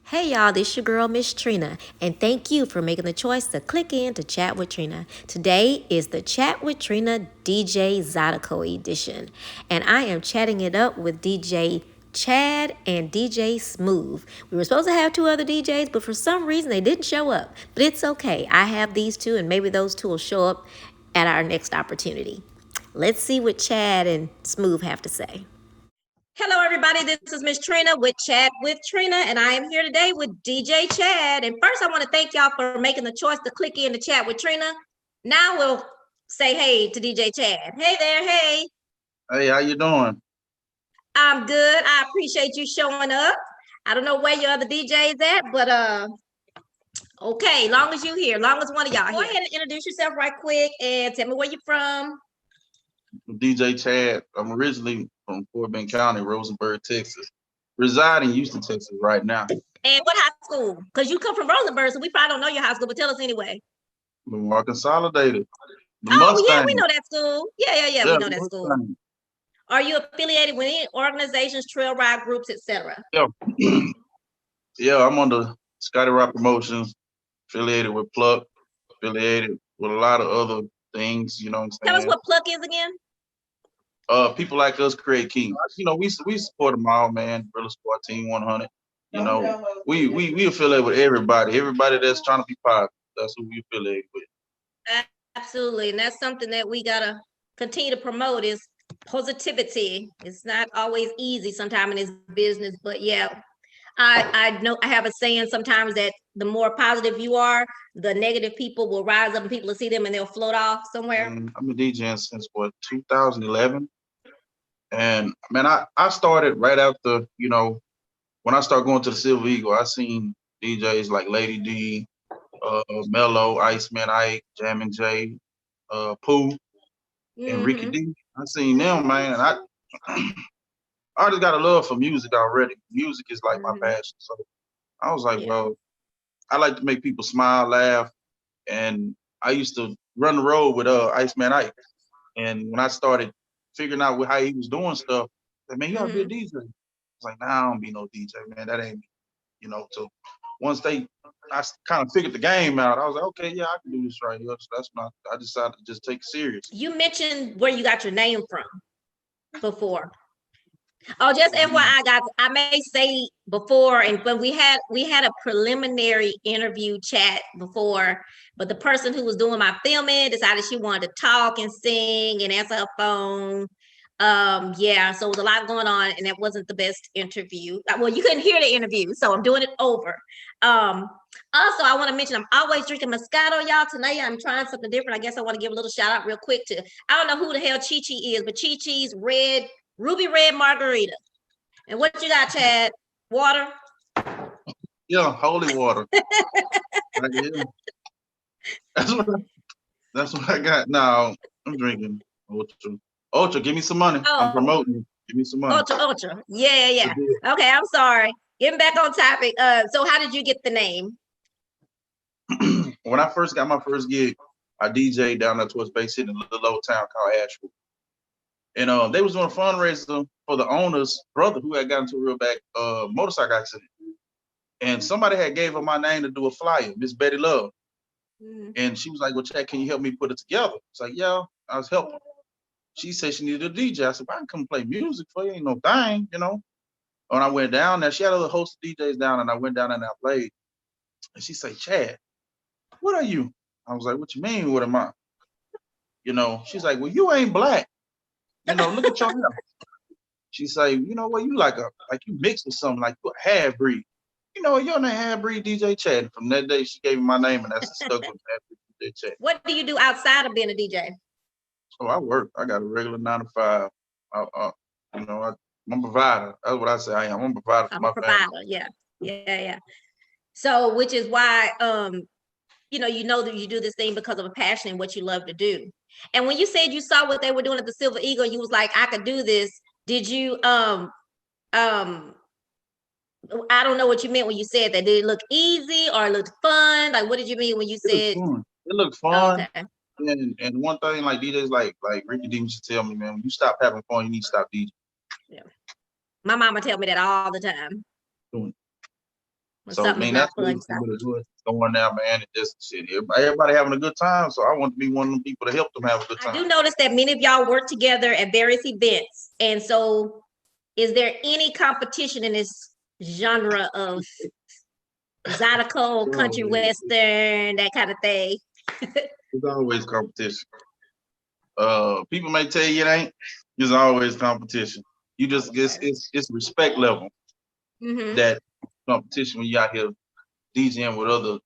Hey y'all, this your girl Miss Trina, and thank you for making the choice to click in to chat with Trina. Today is the Chat with Trina DJ Zydeco edition, and I am chatting it up with DJ Chad and DJ Smoove. We were supposed to have two other DJs, but for some reason they didn't show up. But it's okay. I have these two, and maybe those two will show up at our next opportunity. Let's see what Chad and Smoove have to say. Hello, everybody. This is Miss Trina with Chat with Trina, and I am here today with DJ Chad. And first, I want to thank y'all for making the choice to click in to chat with Trina. Now we'll say hey to DJ Chad. Hey there, hey. Hey, how you doing? I'm good. I appreciate you showing up. I don't know where your other DJ's at, but okay, long as you here, long as one of y'all here. Go ahead and introduce yourself right quick and tell me where you're from. DJ Chad. I'm originally from Fort Bend County, Rosenberg, Texas. Reside in Houston, Texas right now. And what high school? Because you come from Rosenberg, so we probably don't know your high school, but tell us anyway. More Consolidated. The Oh, Mustang. yeah, we know that school. Yeah, we know that school. Mustang. Are you affiliated with any organizations, Trailride groups, etc.? Yeah. Yeah, I'm on the Scotty Rock Promotions, affiliated with Pluck, affiliated with a lot of other things, you know what I'm saying? Tell us what Pluck is again. People like us create kings. You know, we support them all, man. Real Sport Team 100. You know, we affiliate with everybody. Everybody that's trying to be positive. That's who we affiliate with. Absolutely, and that's something that we gotta continue to promote is positivity. It's not always easy sometimes in this business, but yeah, I know I have a saying sometimes that the more positive you are, the negative people will rise up and people will see them and they'll float off somewhere. I've been DJing since what 2011, and man, I started right after, you know, when I started going to the Silver Eagle. I seen DJs like Lady D, Mello, Iceman Ike, Jammin' J, Pooh, and Ricky D. I seen them, man, and I just got a love for music already. Music is like my passion, so I was like, well, I like to make people smile, laugh, and I used to run the road with Iceman Ike. And when I started figuring out how he was doing stuff, I said, man, you gotta be a DJ. I was like, nah, I don't be no DJ, man. That ain't me. You know, so once I kind of figured the game out, I was like, okay, yeah, I can do this right here. So that's when I decided to just take it serious. You mentioned where you got your name from before. Oh, just FYI, guys, I may say before, and when we had a preliminary interview chat before, but the person who was doing my filming decided she wanted to talk and sing and answer her phone. Yeah, so it was a lot going on, and that wasn't the best interview. Well, you couldn't hear the interview, so I'm doing it over. Also, I want to mention I'm always drinking Moscato, y'all. Tonight I'm trying something different. I guess I want to give a little shout out real quick to, I don't know who the hell Chi Chi is, but Chi Chi's ruby red margarita. And what you got, Chad? Water? Yeah, holy water. That's what I got. Now I'm drinking Ultra. Ultra, give me some money. I'm promoting. Give me some money. Ultra. Yeah. Okay, I'm sorry. Getting back on topic. So how did you get the name? When I first got my first gig, I DJ'd down there towards Bay City in a little old town called Asheville. And they was doing a fundraiser for the owner's brother who had gotten into a real bad motorcycle accident. And somebody had gave her my name to do a flyer, Miss Betty Love. And she was like, well, Chad, can you help me put it together? It's like, yeah, I was helping. She said she needed a DJ. I said, well, I can come play music for you. Ain't no thing, you know. When I went down there, she had a little host of DJs down, and I went down and I played. And she said, Chad, what are you? I was like, what you mean, what am I? You know, she's like, well, you ain't black. You know, look at your hair. She say, you know what, you like you mixed with something, like you a half breed. You know, you're a half breed DJ Chad. From that day, she gave me my name, and that's stuck with half breed DJ Chad. What do you do outside of being a DJ? Oh, I work. I got a regular 9 to 5. You know, I'm a provider. That's what I say. I am. I'm a provider for my family. Yeah. So, which is why, you know that you do this thing because of a passion and what you love to do. And when you said you saw what they were doing at the Silver Eagle, you was like, I could do this. Did you, I don't know what you meant when you said that. Did it look easy or it looked fun? Like, what did you mean when you said? It looked fun. Okay. And one thing, like DJs, like Ricky D used to tell me, man, when you stop having fun, you need to stop DJing. Yeah. My mama tell me that all the time. So, I mean, that's really what it was going down, man. And just shit, everybody having a good time. So I want to be one of them people to help them have a good time. I do notice that many of y'all work together at various events. And so is there any competition in this genre of Zydeco, country western, that kind of thing? There's always competition. People may tell you it ain't. There's always competition. You just it's respect level. That competition when you out here DJing with other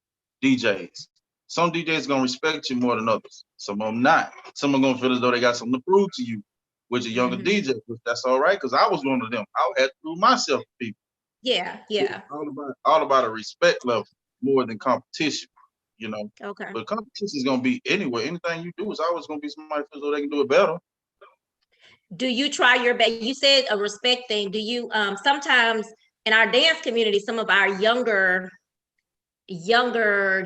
DJs. Some DJs gonna respect you more than others. Some of them not. Some are gonna feel as though they got something to prove to you, which a younger DJ. That's all right, because I was one of them. I had to prove myself to people. Yeah. It's all about a respect level more than competition, you know. Okay. But competition is gonna be anywhere. Anything you do is always gonna be somebody feels though they can do it better. Do you try your best? You said a respect thing. Do you sometimes in our dance community, some of our younger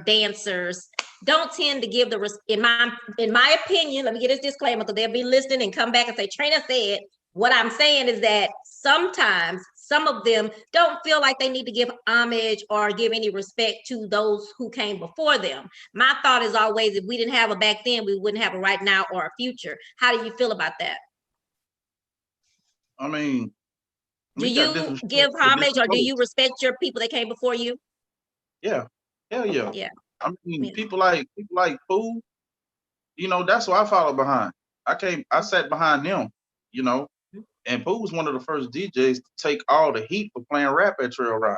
dancers don't tend to give in my opinion, let me get this disclaimer because they'll be listening and come back and say, Trina said, what I'm saying is that sometimes some of them don't feel like they need to give homage or give any respect to those who came before them. My thought is always, if we didn't have a back then, we wouldn't have a right now or a future. How do you feel about that? I mean, do you give homage or do you respect your people that came before you? Yeah. Hell yeah. Yeah. I mean, people like Smoove, you know, that's what I followed behind. I sat behind them, you know, and Smoove was one of the first DJs to take all the heat for playing rap at Trailride.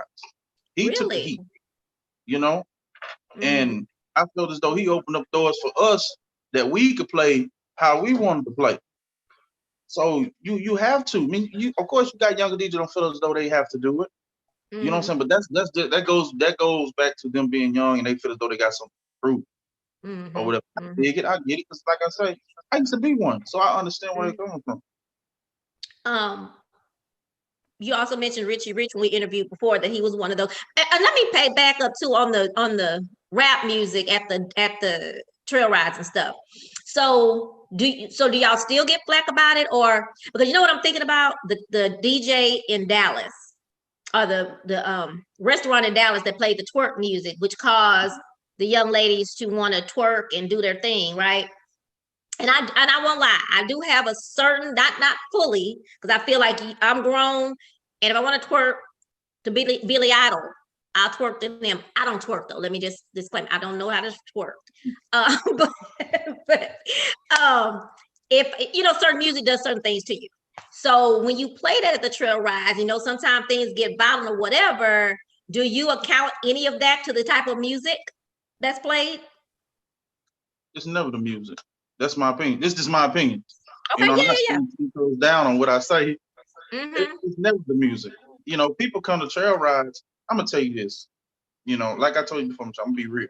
He took the heat, you know, and I felt as though he opened up doors for us that we could play how we wanted to play. So you have to. I mean, of course you got younger DJs don't feel as though they have to do it. You know what I'm saying? But that goes back to them being young and they feel as though they got something to prove or whatever. I get it because, like I say, I used to be one, so I understand where they're coming from. You also mentioned Richie Rich when we interviewed before that he was one of those. And let me pay back up too on the rap music at the trail rides and stuff. So do y'all still get flack about it, or because you know what I'm thinking about, the DJ in Dallas or the restaurant in Dallas that played the twerk music, which caused the young ladies to want to twerk and do their thing, right? And I won't lie, I do have a certain, not fully, because I feel like I'm grown, and if I want to twerk to Billy Idol, I'll twerk to them. I don't twerk though. Let me just disclaim, I don't know how to twerk. But if you know, certain music does certain things to you. So when you play that at the trail rides, you know, sometimes things get violent or whatever. Do you account any of that to the type of music that's played? It's never the music. That's my opinion. This is my opinion. Okay, you know, I'm not down on what I say. It's never the music. You know, people come to trail rides. I'm gonna tell you this. You know, like I told you before, I'm gonna be real.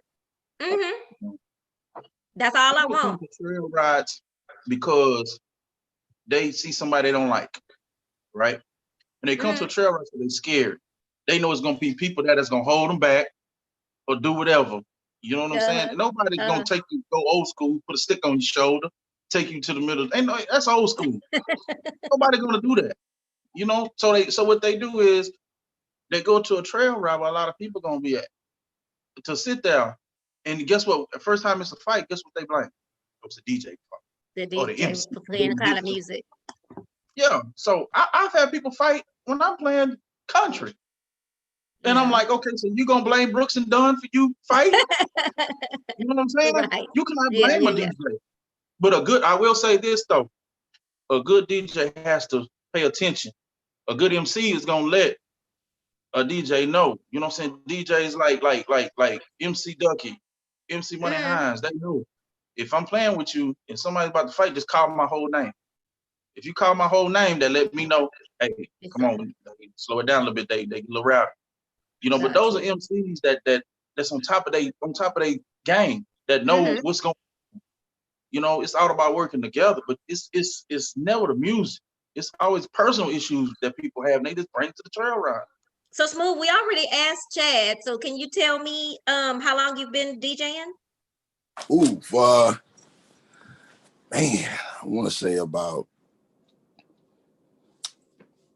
That's all I want. Come to trail rides because they see somebody they don't like, right? And they come to a trail ride so they're scared. They know it's gonna be people that is gonna hold them back or do whatever. You know what I'm saying? And nobody's gonna take you, go old school, put a stick on your shoulder, take you to the middle. And that's old school. Nobody's gonna do that. You know, so what they do is they go to a trail ride where a lot of people gonna be at to sit there. And guess what? The first time it's a fight, guess what they blame? It's the DJ fault. The DJ for playing the kind of music. Yeah. So I've had people fight when I'm playing country. And I'm like, okay, so you gonna blame Brooks and Dunn for you fighting? You know what I'm saying? Right. You cannot blame a DJ. But I will say this though, a good DJ has to pay attention. A good MC is gonna let a DJ know. You know what I'm saying? DJs like MC Ducky, MC Money Hines, they know. If I'm playing with you and somebody's about to fight, just call my whole name. If you call my whole name, that let me know, hey, come on, slow it down a little bit, they get a little rowdy. You know, but those are MCs that's on top of their game, that know what's going on. You know, it's all about working together, but it's never the music. It's always personal issues that people have, and they just bring it to the trail ride. So Smoove, we already asked Chad. So can you tell me how long you've been DJing? Man, I want to say about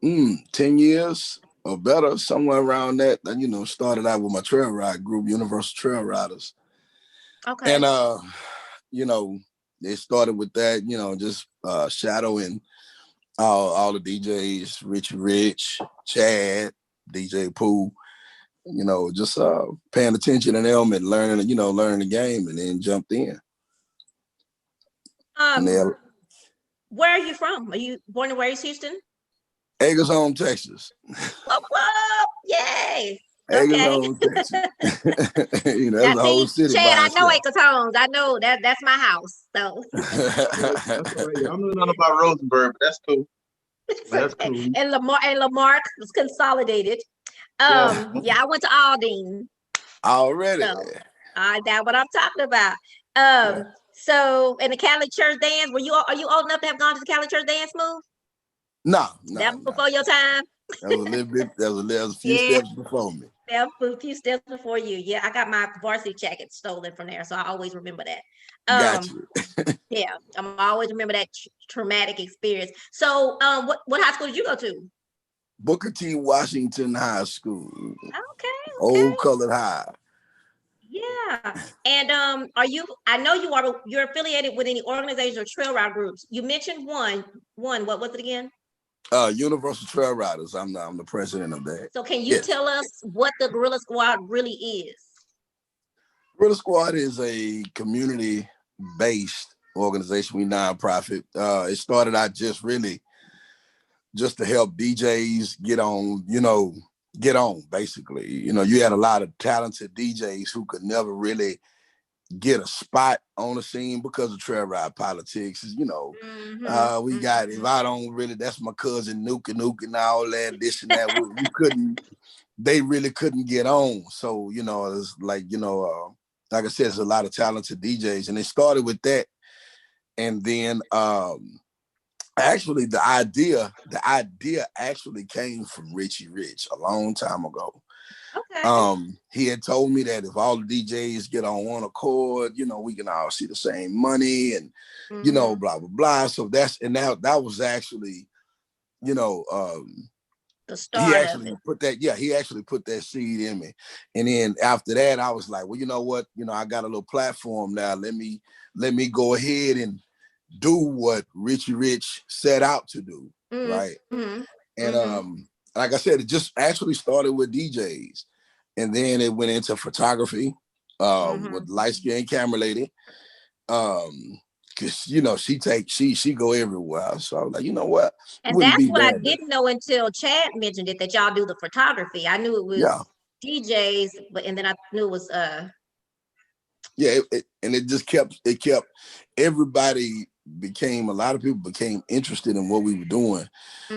10 years. or better, somewhere around that. You know, started out with my trail ride group, Universal Trail Riders, Okay. and you know, it started with that. You know, just shadowing all the DJs, Richie Rich, Chad, DJ Pooh. You know, just paying attention to them and learning the game, and then jumped in. And where are you from? Are you born and raised Houston? Eggers Home, Texas. Whoop, yay. Eggers Okay. Home, Texas. You know, Now, that's a whole see, city Chad, by I know itself. Acres Homes. I know that's my house. So That's all right. I don't know nothing about Rosenberg, but that's cool. it's That's okay. cool. And Lamarck was consolidated. Yeah. Yeah, I went to Aldine. Already. So that's what I'm talking about. Yeah. So in the Catholic Church dance, are you old enough to have gone to the Catholic Church dance, Smoove? No. That was before your time. That was a little bit. That was a few Yeah. steps before me. Yeah, a few steps before you. Yeah, I got my varsity jacket stolen from there, so I always remember that. Got you. Yeah, I'm always remember that traumatic experience. So, what high school did you go to? Booker T. Washington High School. Okay. Old Colored High. Yeah. And I know you're affiliated with any organizations or trail ride groups. You mentioned one. What was it again? Universal Trail Riders. I'm the president of that. So can you tell us what the Guerrilla Squad really is? Guerrilla Squad is a community-based organization. We nonprofit. It started out just to help DJs get on, basically. You know, you had a lot of talented DJs who could never really get a spot on the scene because of trail ride politics. We got, if I don't really, that's my cousin Nuke and all that, this and that. They really couldn't get on. So, you know, it's like, like I said, there's a lot of talented DJs, and it started with that. And then actually the idea actually came from Richie Rich a long time ago. Okay. He had told me that if all the DJs get on one accord, you know, we can all see the same money and, you know, blah, blah, blah. So that was actually, you know, the start of it. He actually put that seed in me. And then after that, I was like, well, you know what? You know, I got a little platform now. Let me go ahead and do what Richie Rich set out to do. Right. And like I said, it just actually started with DJs. And then it went into photography with light skinned camera lady. Cause you know, she go everywhere. So I was like, you know what? And that's what I didn't know until Chad mentioned it, that y'all do the photography. I knew it was DJs, and then I knew it was it just kept everybody a lot of people became interested in what we were doing.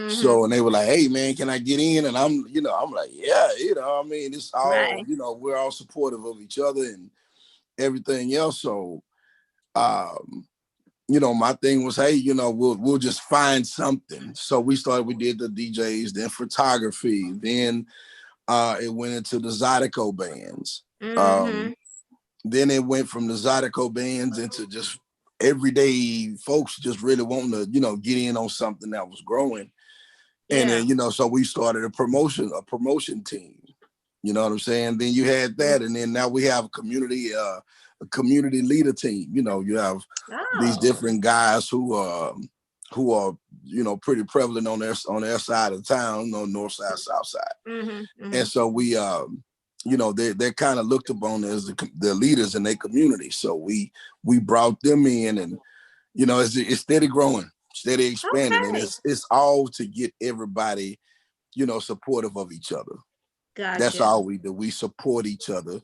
So, and they were like, hey man, can I get in? And I'm like, yeah, I mean, it's all, we're all supportive of each other and everything else. So, my thing was, hey, we'll just find something. So we did the DJs, then photography, then it went into the Zydeco bands. Then it went from the Zydeco bands into just everyday folks just really wanting to, get in on something that was growing. And then, so we started a promotion team. You know what I'm saying? Then you had that, and then now we have a community leader team. You have these different guys who are pretty prevalent on their side of town, north side, south side. And so we they're kind of looked upon as the leaders in their community. So we brought them in, and it's steady growing, steady expanding, and it's all to get everybody supportive of each other. Gotcha. That's all we do. We support each other,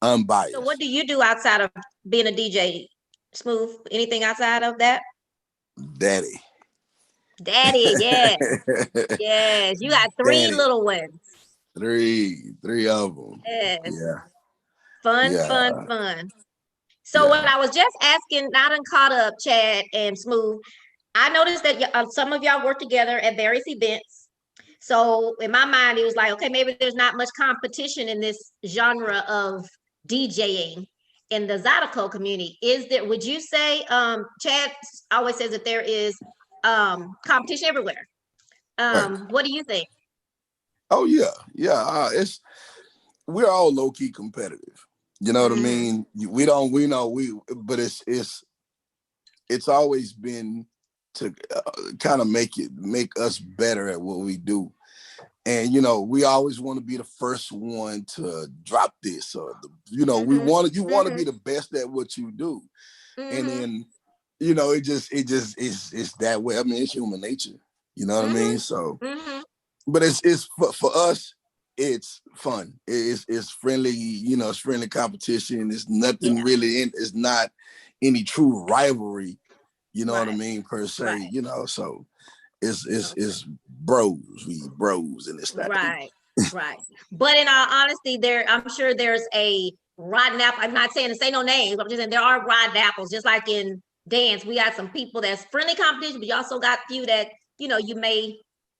unbiased. So what do you do outside of being a DJ, Smoove? Anything outside of that? Daddy, yes. Yes, you got three little ones. Three of them. Yes. Yeah. Fun. So what I was just asking, I done caught up, Chad and Smoove. I noticed that some of y'all work together at various events. So in my mind, it was like, okay, maybe there's not much competition in this genre of DJing in the Zydeco community. Would you say, Chad always says that there is competition everywhere. Right. What do you think? Oh yeah, yeah. We're all low key competitive. You know what I mean? But it's always been to kind of make us better at what we do. And we always want to be the first one to drop this, or you want to be the best at what you do. And then it's that way. I mean, it's human nature. You know what I mean? So, but it's for us. It's fun. It's friendly. It's friendly competition. It's nothing really. It's not any true rivalry. You know what I mean, per se. Right. So it's bros. We bros in this thing. Right. But in all honesty, I'm sure there's a rotten apple. I'm not saying to say no names. I'm just saying there are rotten apples. Just like in dance, we got some people that's friendly competition, but you also got few that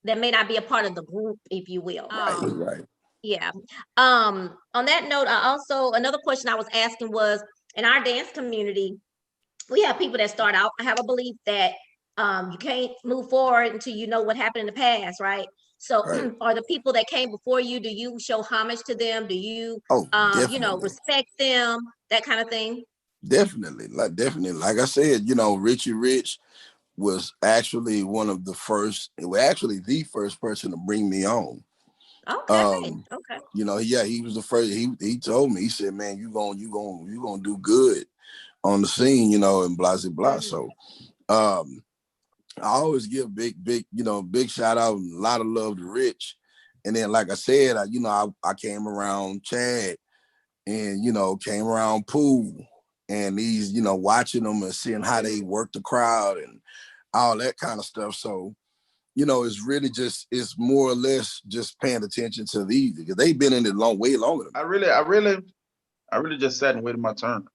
that may not be a part of the group, if you will. Right. Yeah. On that note, another question I was asking was, in our dance community, we have people that start out. I have a belief that you can't move forward until you know what happened in the past, right? So are the people that came before you, do you show homage to them? Do you respect them, that kind of thing? Definitely. Like I said, Richie Rich was actually the first person to bring me on. Okay. He was the first. He told me, he said, man, you gonna do good on the scene, and blah blah. So I always give big shout out and a lot of love to Rich. And then, like I said, I came around Chad and, came around Pooh and these, watching them and seeing how they work the crowd and all that kind of stuff. So, it's really it's more or less just paying attention to these because they've been in it way longer than me. I really just sat and waited my turn.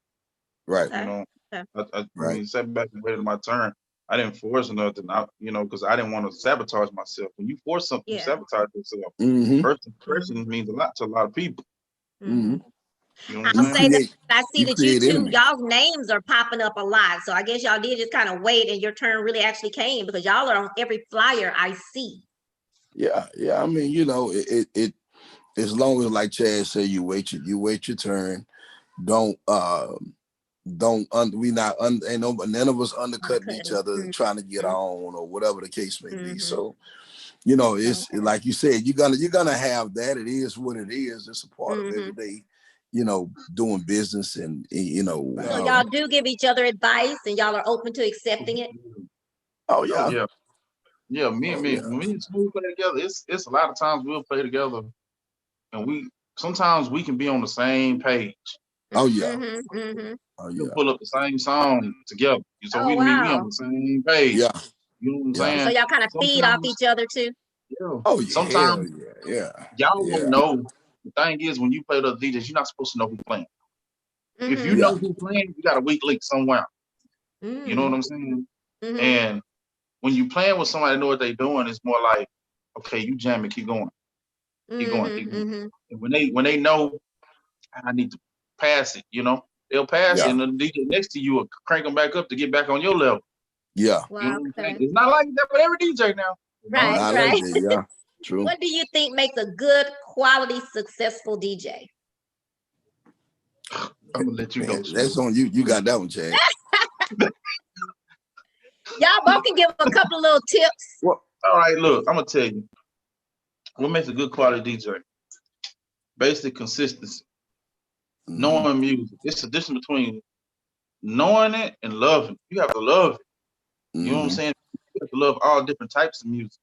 Right. I mean, sat back and waited my turn. I didn't force nothing, because I didn't want to sabotage myself. When you force something, you sabotage yourself. First impression means a lot to a lot of people. I'll say that I see that you two, y'all's names are popping up a lot. So I guess y'all did just kind of wait and your turn really actually came because y'all are on every flyer I see. Yeah. I mean, it as long as, like Chad said, you wait your turn. None of us undercutting each other trying to get on or whatever the case may be. So, it's like you said, you're gonna have that. It is what it is. It's a part of every day, doing business and So y'all do give each other advice and y'all are open to accepting it. Oh yeah. Yeah, me and Smoove play together. It's a lot of times we'll play together and sometimes we can be on the same page. Oh yeah. We'll pull up the same song together. So we be on the same page. Yeah. You know what I'm saying? So y'all kind of feed off each other too. Yeah. Oh yeah. Sometimes y'all don't know. The thing is, when you play the DJs, you're not supposed to know who's playing. If you know who's playing, you got a weak link somewhere. You know what I'm saying? And when you playing with somebody that know what they're doing, it's more like, okay, you jamming, keep going. Keep going. And when they know I need to pass it, they'll pass it, and the DJ next to you will crank them back up to get back on your level. Yeah. You know what I'm saying? It's not like that with every DJ now. Right. Like that, yeah. True. What do you think makes a good, quality, successful DJ? I'm gonna let you go. That's on you. You got that one, Chad. Y'all both can give a couple of little tips. Well, all right, look, I'm gonna tell you what makes a good quality DJ. Basic consistency. Knowing music. It's the difference between knowing it and loving it. You have to love it. You know what I'm saying? You have to love all different types of music,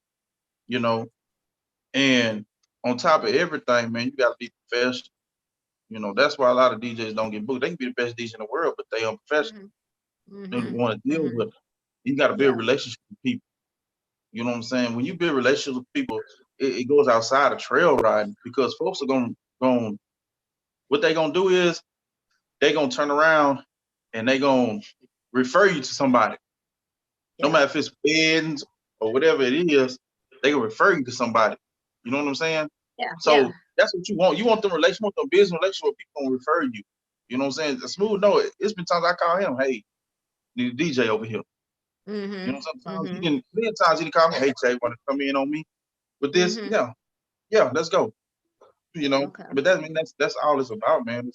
and on top of everything, man, you gotta be professional. That's why a lot of DJs don't get booked. They can be the best DJ in the world, but they unprofessional. They want to deal with it. You got to build relationships with people. You know what I'm saying? When you build relationships with people, it goes outside of trail riding because folks are going what they're gonna do is they're gonna turn around and they're gonna refer you to somebody. No matter if it's friends or whatever it is, they can refer you to somebody. You know what I'm saying? So that's what you want. You want them relations, you want them business relations where people gonna refer you. You know what I'm saying? Smoove, no, it's been times I call him, hey, need a DJ over here. You know, sometimes many times he call me, hey, Jay, want to come in on me with this? Yeah. yeah, let's go. Okay. But that, I mean, that's all it's about, man.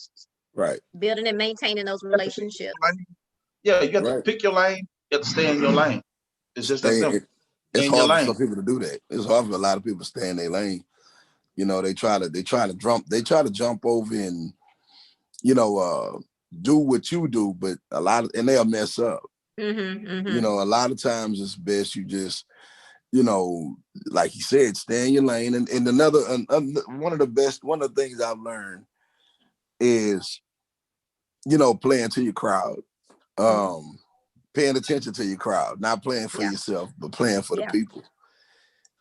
Right. Building and maintaining those You have to pick your relationships. lane. Yeah, you have to Right. pick your lane. You have to stay in your lane. It's just that Stay. simple. It's Stay in your hard for some lane. people to do that. It's hard for a lot of people to stay in their lane. They try to jump over and do what you do, but and they'll mess up. A lot of times it's best you just, like you said, stay in your lane. And one of the things I've learned is, playing to your crowd, paying attention to your crowd, not playing for yourself, but playing for the people.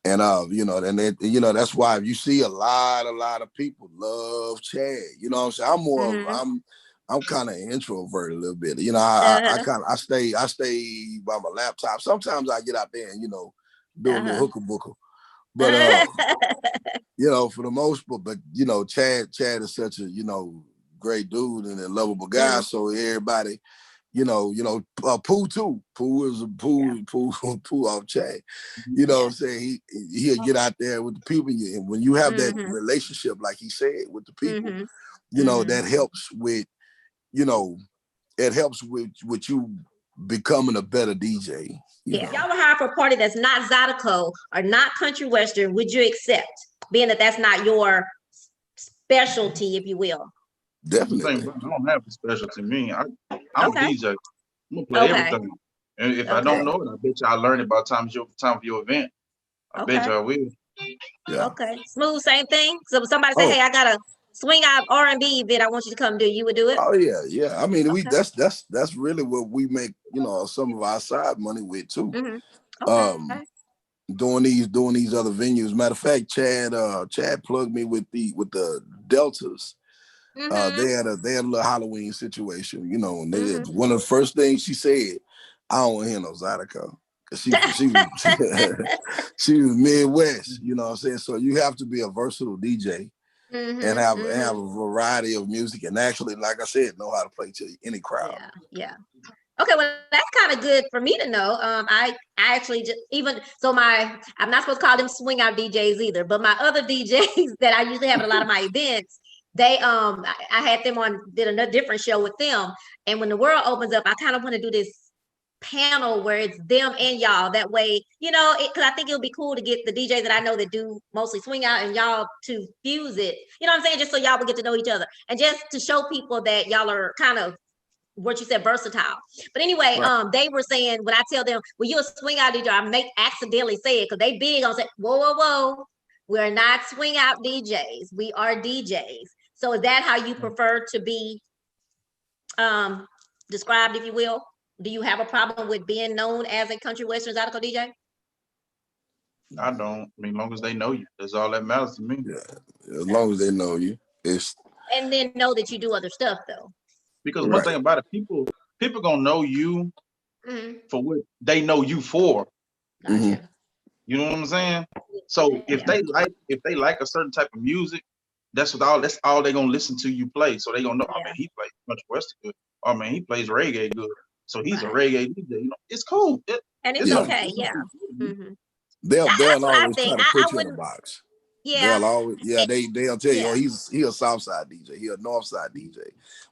And that's why you see a lot of people love Chad. You know what I'm saying? I'm kind of introverted a little bit. I stay by my laptop. Sometimes I get out there and do a little hooker booker. But for the most part, but Chad is such a great dude and a lovable guy. So everybody, Pooh too. Pooh is a Pooh off Chad. You know what I'm saying? He'll get out there with the people. And when you have that relationship, like he said, with the people, that helps with, it helps with you becoming a better DJ. If y'all were hired for a party that's not Zydeco or not country western, would you accept, being that that's not your specialty, if you will? Definitely. I don't have a specialty. Me, I'm a DJ. I'm gonna play everything. And if I don't know it, I bet you I'll learn it by the time for your event. I bet you I will. Yeah. Okay. Smoove, same thing. So if somebody say, hey, I got a swing out R&B event I want you to come do, you would do it? Oh yeah. I mean, that's really what we make, some of our side money with too. Doing these other venues. Matter of fact, Chad plugged me with the Deltas. They had a little Halloween situation, and one of the first things she said, I don't want to hear no Zydeco. Cause she was Midwest, you know what I'm saying? So you have to be a versatile DJ and have a variety of music, and actually, like I said, know how to play to any crowd. Yeah. Okay, well, that's kind of good for me to know. I actually just I'm not supposed to call them swing out DJs either, but my other DJs that I usually have at a lot of my events, they I had them did a different show with them, and when the world opens up, I kind of want to do this panel where it's them and y'all. That way, because I think it'll be cool to get the DJs that I know that do mostly swing out and y'all to fuse it. You know what I'm saying? Just so y'all will get to know each other, and just to show people that y'all are kind of what you said, versatile. But anyway, they were saying, when I tell them, well, you're a swing out DJ, I accidentally say it because they big on saying, whoa. We're not swing out DJs. We are DJs. So is that how you prefer to be described, if you will? Do you have a problem with being known as a country western Zydeco DJ? I don't. I mean, as long as they know you, that's all that matters to me. Yeah, as long as they know you. And then know that you do other stuff though. Because one thing about it, people gonna know you for what they know you for. Gotcha. You know what I'm saying? So if they like a certain type of music, that's all they're gonna listen to you play. So they gonna know, oh man, he plays country western good. Oh man, he plays reggae good. So he's a reggae DJ. It's cool. It's okay. They'll always try to put you in a box. Yeah. They'll tell you, oh, he's a South Side DJ, he a North Side DJ.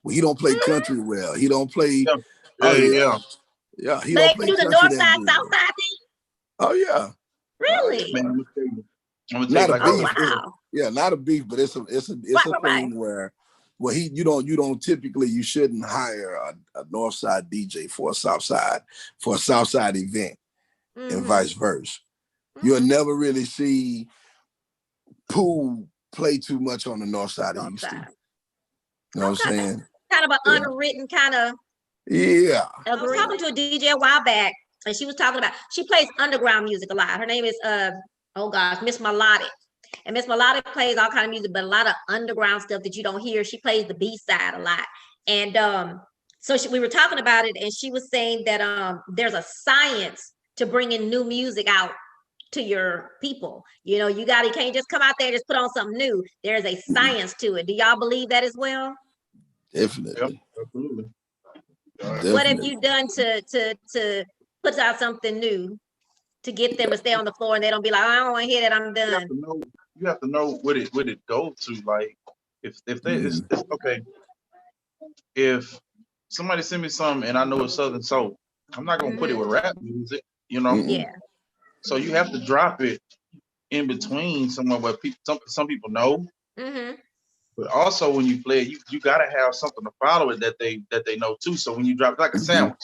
Well, he don't play country well. He don't play. He don't play do the North Side, South Side thing. Oh yeah. Really? Man, I'm gonna not a beef. Wow. Not a beef, but it's a thing where you shouldn't hire a North Side DJ for a South Side event, and vice versa. You'll never really see Pooh play too much on the North Side of Houston. You know what I'm saying? Kind of an underwritten kind of. Yeah. I was talking to a DJ a while back, and she was talking about, she plays underground music a lot. Her name is Miss Melodic. And Miss Melodic plays all kind of music, but a lot of underground stuff that you don't hear. She plays the B-side a lot. And so we were talking about it, and she was saying that there's a science to bringing new music out to your people. You can't just come out there and just put on something new. There's a science to it. Do y'all believe that as well? Definitely. Absolutely. What have you done to put out something new to get them to stay on the floor and they don't be like, I don't want to hear that, I'm done? you have to know what it goes to. Like if it's okay. If somebody send me something and I know it's Southern Soul, I'm not gonna put it with rap music, you know. Yeah. So you have to drop it in between somewhere where some people know. But also when you play it, you gotta have something to follow it that they know too. So when you drop like a sandwich,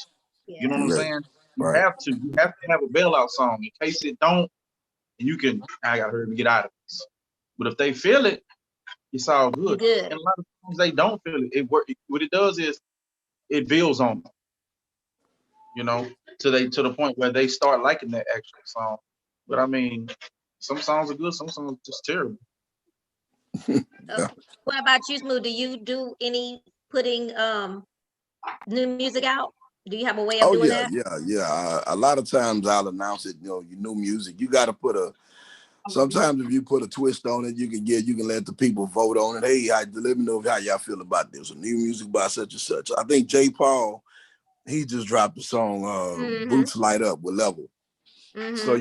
you know what I'm saying? You Right. have to have a bailout song in case it don't, and you can I gotta hurry to get out of this. But if they feel it, it's all You good. good. And a lot of times they don't feel it. What it does is it builds on them, you know, to the point where they start liking that actual song. But I mean, some songs are good, some songs are just terrible. What about you, Smoove? Do you do any putting new music out? Do you have a way of doing that? A lot of times I'll announce it, your new music. You got to put sometimes if you put a twist on it, you can let the people vote on it. Hey, let me know how y'all feel about this. New music by such and such. I think J. Paul, he just dropped the song Boots Light Up with Level. So,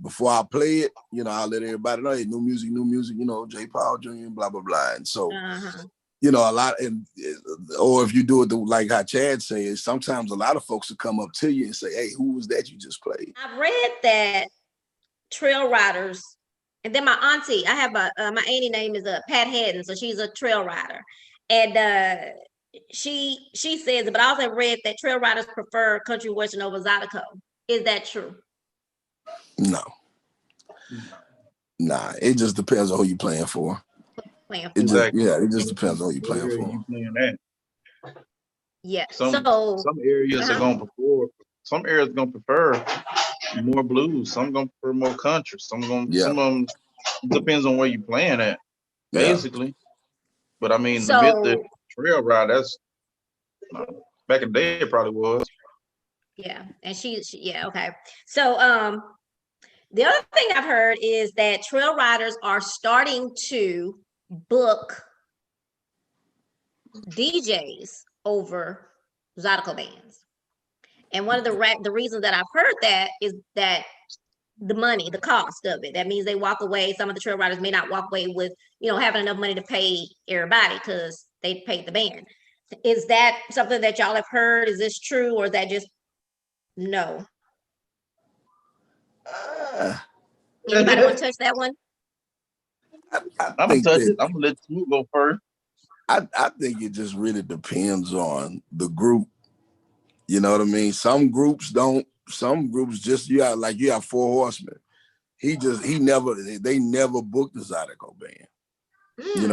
before I play it, I'll let everybody know, hey, new music, J. Paul Jr., blah, blah, blah. And so, a lot, or if you do it like how Chad says, sometimes a lot of folks will come up to you and say, hey, who was that you just played? I've read that trail riders, and then my auntie, I have my auntie name is Pat Haddon, so she's a trail rider. And she says it, but I also read that trail riders prefer country western over Zydeco. Is that true? No. Nah, it just depends on who you're playing for. Exactly. It just depends on who you're playing for. You playing that. Yeah. Some areas are gonna prefer. Some areas are gonna prefer more blues. Some gonna prefer more country. Some of them depends on where you're playing at, basically. But I mean, the trail ride, that's back in the day it probably was. Yeah, and she okay. So the other thing I've heard is that trail riders are starting to book DJs over Zydeco bands. And one of the reasons that I've heard that is that the money, the cost of it. That means they walk away. Some of the trail riders may not walk away with, having enough money to pay everybody because they paid the band. Is that something that y'all have heard? Is this true, or is that just no? Anybody want to touch that one? I'm gonna touch it. I'm gonna let you go first. I think it just really depends on the group. You know what I mean? Some groups don't. Some groups just you have Four Horsemen. They never booked the Zydeco band.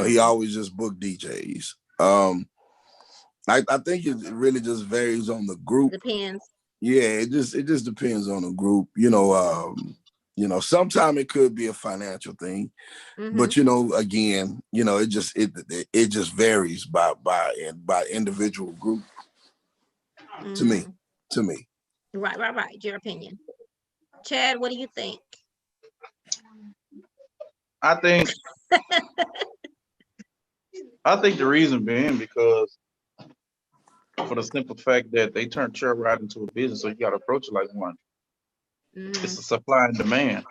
He always just booked DJs. I think it really just varies on the group. Depends. Yeah, it just depends on the group. Sometimes it could be a financial thing, but again, it just varies by individual group. To me. Right. Your opinion, Chad. What do you think? I think the reason being because for the simple fact that they turned Trailride into a business, so you got to approach it like one. It's a supply and demand.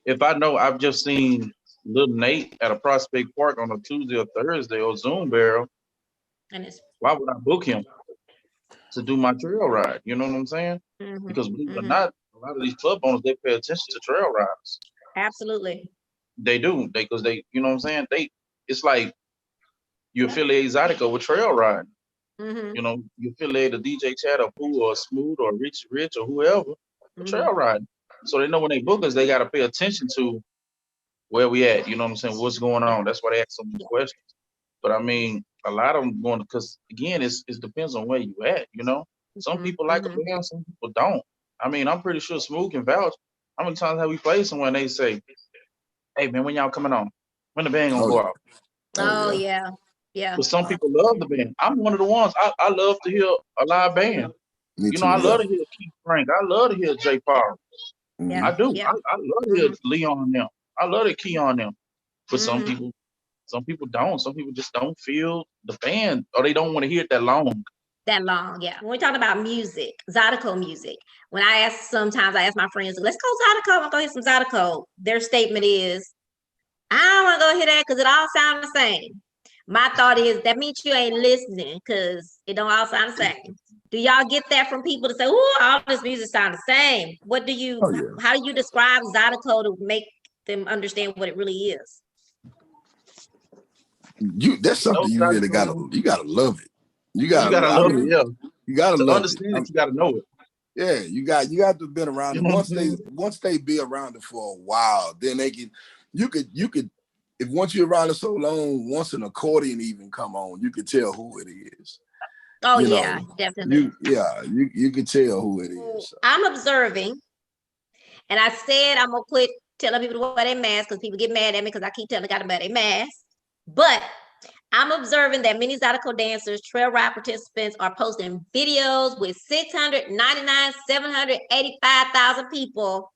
If I know I've just seen Lil Nate at a Prospect Park on a Tuesday or Thursday or Zoom Barrel, why would I book him to do my trail ride? You know what I'm saying? Because believe it or not, a lot of these club owners, they pay attention to trail riders. Absolutely. They do. Because they, you know what I'm saying? It's like you affiliate Zydeco with trail riding. You affiliate a DJ Chad or Pooh or Smoove or Rich or whoever with trail riding. So they know when they book us, they got to pay attention to where we at. You know what I'm saying? What's going on? That's why they ask so many questions. But I mean, a lot of them going because again, it depends on where you at. Some people like a band, some people don't. I mean, I'm pretty sure Smoove can vouch. How many times have we played somewhere and they say, "Hey man, when y'all coming on? When the band gonna go out?" Oh yeah. But some people love the band. I'm one of the ones. I love to hear a live band. I love to hear Keith Frank. I love to hear J. Paul. I do. I love to hear Leon and them. I love to key on them. But some people don't. Some people just don't feel the band, or they don't want to hear it that long. that long. Yeah. When we're talking about music, Zydeco music. When sometimes I ask my friends, let's go Zydeco, I'll go hear some Zydeco. Their statement is, I don't want to go hear that because it all sounds the same. My thought is that means you ain't listening because it don't all sound the same. Do y'all get that from people to say, oh, all this music sounds the same? What do you, how do you describe Zydeco to make them understand what it really is? That's something you really gotta love it. You gotta love it, yeah. You gotta to love understand it. You gotta know it. Yeah, you got to have been around it. Once they be around it for a while, then you could if once you're around it so long, once an accordion even come on, you could tell who it is. Oh, yeah, definitely. You could tell who it is. So. I'm observing, and I said I'm gonna quit telling people to wear their mask because people get mad at me because I keep telling them they gotta wear their mask. But I'm observing that many Zydeco dancers, trail ride participants are posting videos with 785,000 people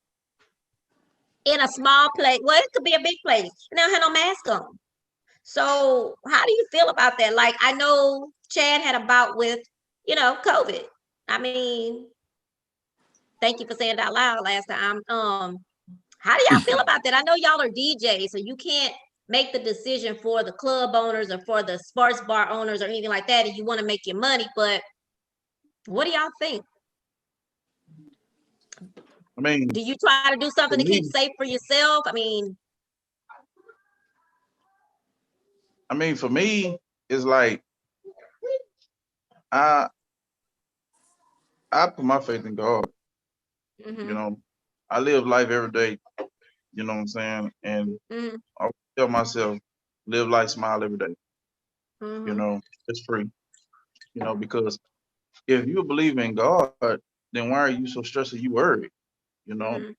in a small place. Well, it could be a big place. And they don't have no mask on. So how do you feel about that? Like, I know Chad had a bout with, COVID. I mean, thank you for saying it out loud last time. How do y'all feel about that? I know y'all are DJs, so you can't make the decision for the club owners or for the sports bar owners or anything like that, and you want to make your money, but what do y'all think? I mean, do you try to do something to keep safe for yourself? I mean, for me, it's like I put my faith in God. I live life every day. You know what I'm saying? And I tell myself, live life, smile every day. It's free. Because if you believe in God, then why are you so stressed or you worried? You're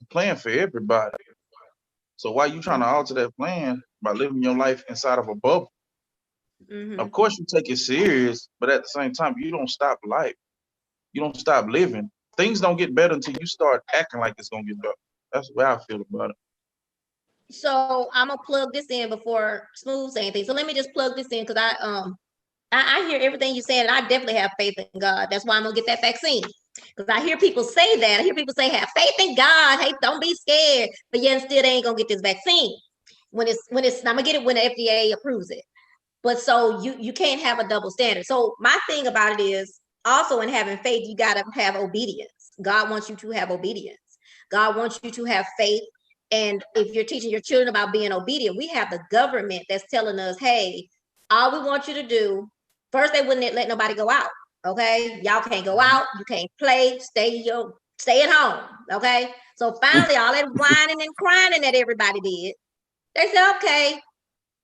playing for everybody. So why are you trying to alter that plan by living your life inside of a bubble? Of course you take it serious, but at the same time, you don't stop life. You don't stop living. Things don't get better until you start acting like it's gonna get better. That's the way I feel about it. So I'm gonna plug this in before Smoove say anything. So let me just plug this in because I hear everything you said, and I definitely have faith in God. That's why I'm gonna get that vaccine. Because I hear people say that. I hear people say, have faith in God. Hey, don't be scared. But yet still they ain't gonna get this vaccine. When it's I'm gonna get it when the FDA approves it. But so you can't have a double standard. So my thing about it is also in having faith, you gotta have obedience. God wants you to have obedience. God wants you to have faith. And if you're teaching your children about being obedient, we have the government that's telling us, hey, all we want you to do, first they wouldn't let nobody go out. Okay, y'all can't go out, you can't play, stay at home. Okay, so finally all that whining and crying that everybody did, they said, okay,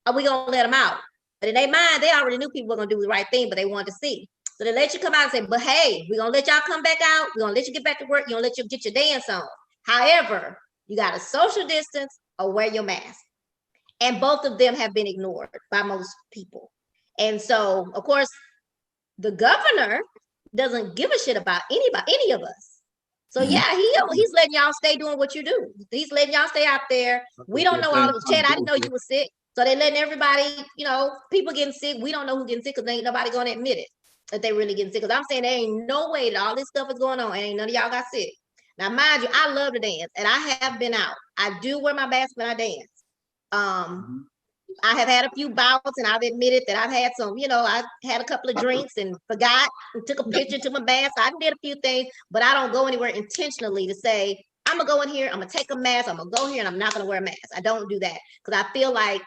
are we gonna let them out? But in their mind, they already knew people were gonna do the right thing, but they wanted to see. So they let you come out and say, but hey, we're gonna let y'all come back out, we're gonna let you get back to work, you're gonna let you get your dance on. However, you got to social distance or wear your mask. And both of them have been ignored by most people. And so, of course, the governor doesn't give a shit about any of us. So yeah, he's letting y'all stay doing what you do. He's letting y'all stay out there. We don't know all of it. Chad, I didn't know you were sick. So they letting everybody, people getting sick. We don't know who getting sick because ain't nobody going to admit it that they really getting sick. Because I'm saying there ain't no way that all this stuff is going on and ain't none of y'all got sick. Now, mind you, I love to dance and I have been out. I do wear my mask when I dance. I have had a few bouts and I've admitted that I've had some, I had a couple of drinks and forgot and took a picture to my mask. I did a few things, but I don't go anywhere intentionally to say, I'm gonna go in here, I'm gonna take a mask, I'm gonna go here and I'm not gonna wear a mask. I don't do that because I feel like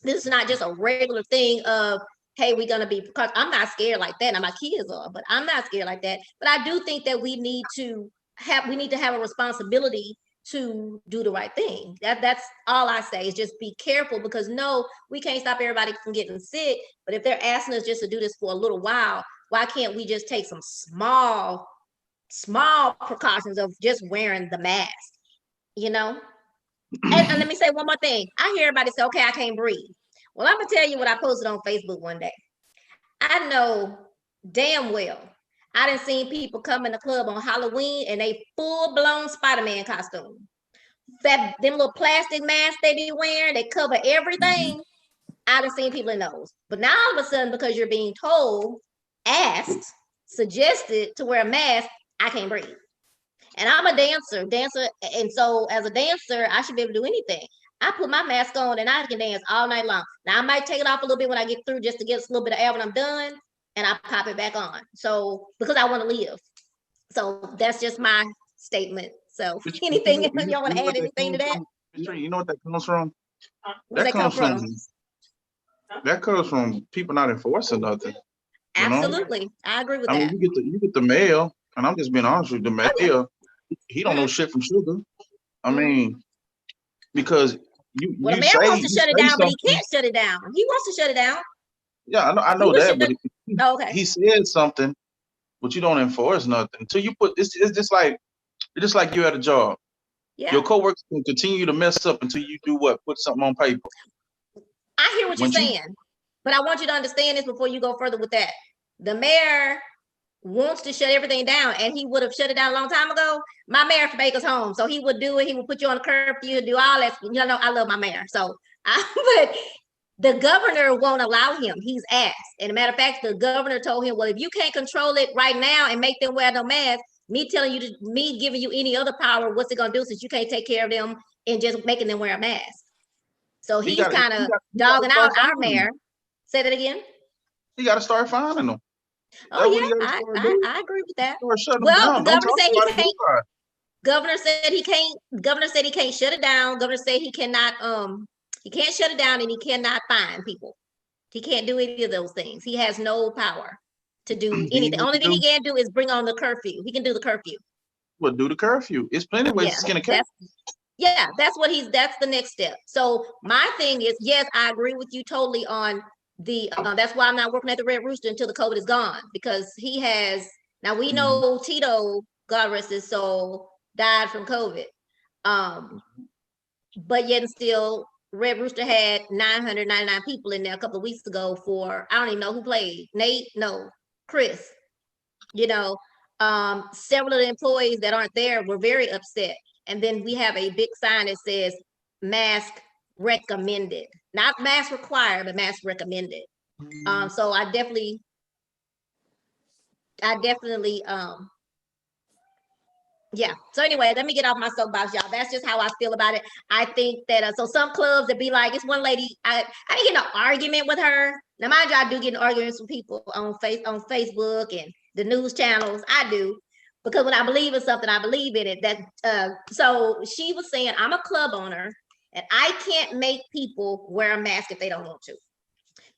this is not just a regular thing of, hey, we're gonna be, because I'm not scared like that. Now my kids are, but I'm not scared like that. But I do think that we need to have a responsibility to do the right thing. That's all I say is just be careful because no, we can't stop everybody from getting sick. But if they're asking us just to do this for a little while, why can't we just take some small precautions of just wearing the mask, And let me say one more thing. I hear everybody say, okay, I can't breathe. Well, I'm gonna tell you what I posted on Facebook one day. I know damn well I done seen people come in the club on Halloween and they full-blown Spider-Man costume. Them little plastic masks they be wearing, they cover everything. I done seen people in those. But now all of a sudden, because you're being told asked, suggested to wear a mask, I can't breathe. And I'm a dancer, and so as a dancer, I should be able to do anything. I put my mask on and I can dance all night long. Now I might take it off a little bit when I get through just to get a little bit of air when I'm done, and I pop it back on. So because I want to live. So that's just my statement. So anything y'all want to add anything to that? You know what that comes from? Where that comes from? That comes from people not enforcing nothing. Absolutely, I agree with that. I mean, you get the mail, and I'm just being honest with you, the mail. He don't know shit from sugar. I mean, because the mayor wants to shut it down, but he can't shut it down. He wants to shut it down. Yeah, I know that, but he said something, but you don't enforce nothing until you put this. It's just like you're at a job. Yeah. Your coworkers can continue to mess up until you do what? Put something on paper. I hear what you're saying, but I want you to understand this before you go further with that. The mayor wants to shut everything down, and he would have shut it down a long time ago. My mayor from Baker's home, so he would do it. He would put you on a curfew, do all that. I love my mayor. So, but the governor won't allow him. He's asked. And a matter of fact, the governor told him, well, if you can't control it right now and make them wear no mask, me giving you any other power, what's it gonna do since you can't take care of them and just making them wear a mask? So he's kind of dogging out our mayor. Say that again. You got to start finding them. Oh yeah, I agree with that. Well, the governor said he can't. Governor said he can't. Governor said he can't shut it down. Governor said he cannot. He can't shut it down, and he cannot fine people. He can't do any of those things. He has no power to do anything. The only thing he can do is bring on the curfew. He can do the curfew. Well, do the curfew. It's plenty of ways to skin a cat. Yeah, that's the next step. So my thing is, yes, I agree with you totally on the that's why I'm not working at the Red Rooster until the COVID is gone, because he has, now we know Tito, God rest his soul, died from COVID. But yet and still Red Rooster had 999 people in there a couple of weeks ago for, I don't even know who played. Nate? No, Chris. Several of the employees that aren't there were very upset. And then we have a big sign that says mask recommended, not mask required, but mask recommended. So I definitely yeah. So anyway, let me get off my soapbox, y'all. That's just how I feel about it. I think that so some clubs that be like, it's one lady, I didn't get no argument with her. Now mind you, I do get in arguments with people on Facebook and the news channels. I do, because when I believe in something, I believe in it. So she was saying, I'm a club owner and I can't make people wear a mask if they don't want to.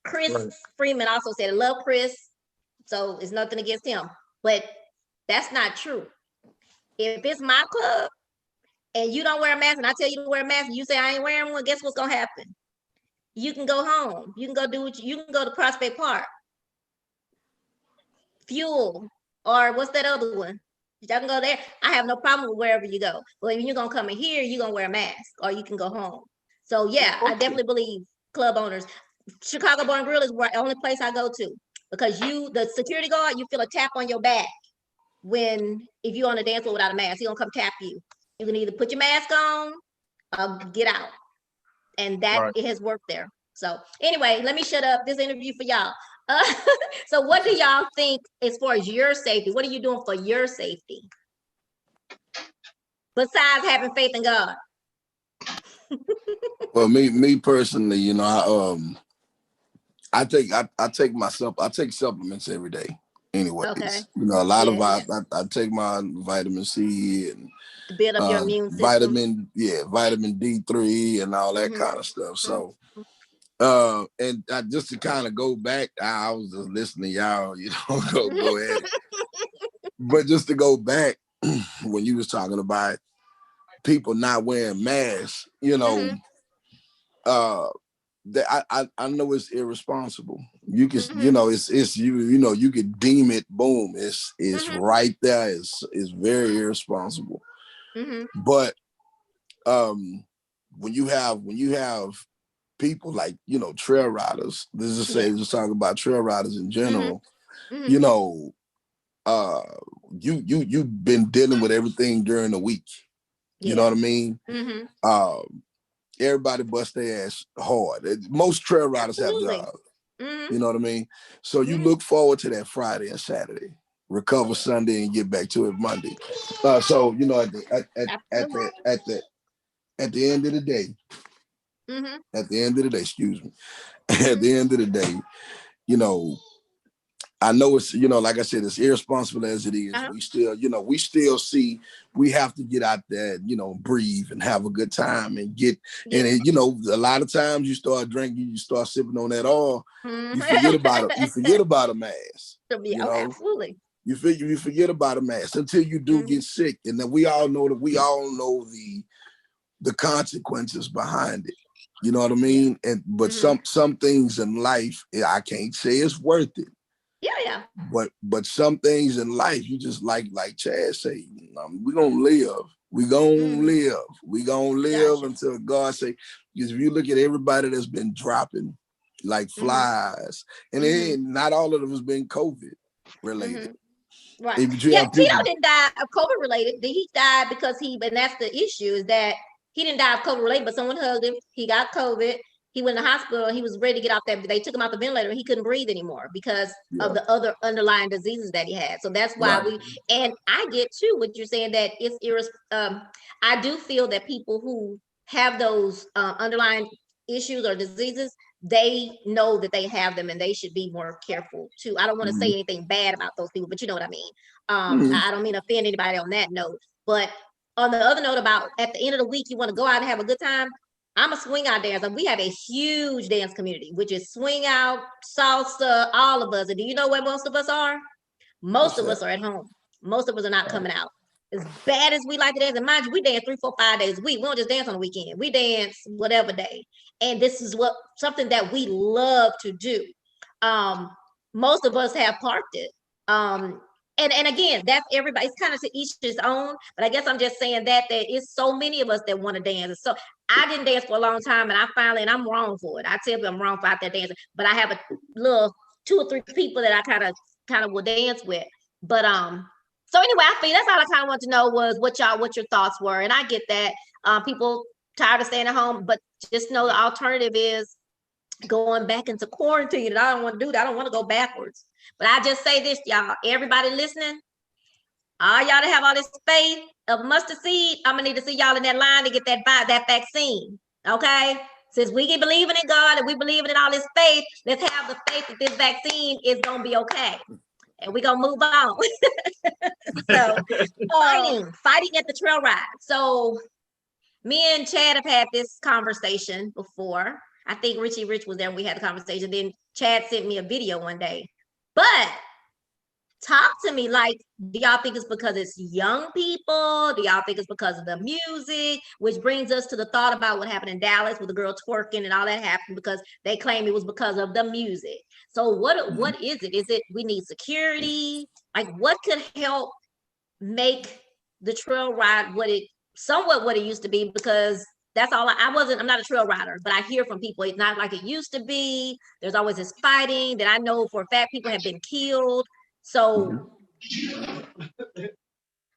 Chris Freeman also said, I love Chris, so it's nothing against him, but that's not true. If it's my club and you don't wear a mask and I tell you to wear a mask and you say I ain't wearing one, guess what's gonna happen? You can go home. You can go do you can go to Prospect Park, Fuel, or what's that other one? Y'all can go there. I have no problem with wherever you go. But when you're gonna come in here, you're gonna wear a mask or you can go home. So yeah, I definitely believe club owners. Chicago Bar and Grill is the only place I go to, because the security guard, you feel a tap on your back if you're on a dance floor without a mask. He's gonna come tap you. You can either put your mask on or get out. And that it has worked there. So anyway, let me shut up this interview for y'all. So what do y'all think as far as your safety? What are you doing for your safety? Besides having faith in God. Well, me personally, I take supplements every day. Anyways, okay. A lot of I take my vitamin C and to build up your immune system. Vitamin D3 and all that kind of stuff. So, and just to kind of go back, I was just listening to y'all, go ahead. But just to go back, when you was talking about people not wearing masks, I know it's irresponsible. You can, it's you could deem it, boom, it's right there. It's very irresponsible. But when you have people like, trail riders, just talking about trail riders in general, you've been dealing with everything during the week. You know what I mean? Everybody busts their ass hard. Most trail riders have jobs. You know what I mean? So you look forward to that Friday and Saturday, recover Sunday, and get back to it Monday. So you know, at the end of the day, at the end of the day, excuse me, at the end of the day, you know, I know it's, you know, like I said, it's irresponsible as it is. We still, you know, we see we have to get out there, you know, breathe and have a good time and get, and it, you know, a lot of times you start drinking, you start sipping on that all, you forget about it. You forget about a mask. You know, absolutely. You forget about a mask until you do get sick, and then we all know the consequences behind it. You know what I mean? And but some things in life, I can't say it's worth it. Yeah. But some things in life, you just like Chad say, we gonna live. We gonna live. We gonna live until God say. Because if you look at everybody that's been dropping like flies, and not all of them has been COVID related. Right. Yeah, Tito didn't die of COVID related. He died because and that's the issue, is that he didn't die of COVID related, but someone hugged him. He got COVID. He went to the hospital. He was ready to get off that. They took him out the ventilator. He couldn't breathe anymore because of the other underlying diseases that he had. So that's why and I get too what you're saying, that it's I do feel that people who have those underlying issues or diseases, they know that they have them and they should be more careful too. I don't want to say anything bad about those people, but you know what I mean. I don't mean to offend anybody on that note, but on the other note about at the end of the week, you want to go out and have a good time. I'm a swing out dancer. We have a huge dance community, which is swing out, salsa, all of us. And do you know where most of us are? Most of us are at home. Most of us are not coming out. As bad as we like to dance, and mind you, we dance 3, 4, 5 days a week. We don't just dance on the weekend. We dance whatever day. And this is something that we love to do. Most of us have parked it. And again, that's everybody. It's kind of to each his own. But I guess I'm just saying that there is so many of us that want to dance. So I didn't dance for a long time, and and I'm wrong for it. I tell you I'm wrong for out there dancing. But I have a little 2 or 3 people that I kind of will dance with. But so anyway, I think that's all I kind of want to know was what your thoughts were. And I get that people tired of staying at home, but just know the alternative is going back into quarantine. And I don't want to do that. I don't want to go backwards. But I just say this, y'all, everybody listening, all y'all that have all this faith of mustard seed, I'm gonna need to see y'all in that line to get that vaccine. Okay? Since we keep believing in God and we believe in all this faith, let's have the faith that this vaccine is gonna be okay. And we're gonna move on. So fighting at the trail ride. So me and Chad have had this conversation before. I think Richie Rich was there when we had the conversation. Then Chad sent me a video one day. But talk to me, like, do y'all think it's because it's young people? Do y'all think it's because of the music? Which brings us to the thought about what happened in Dallas with the girl twerking and all that happened because they claim it was because of the music. So what is it? Is it we need security? Like, what could help make the trail ride what it used to be? Because that's all I'm not a trail rider, but I hear from people, it's not like it used to be. There's always this fighting that I know for a fact people have been killed. So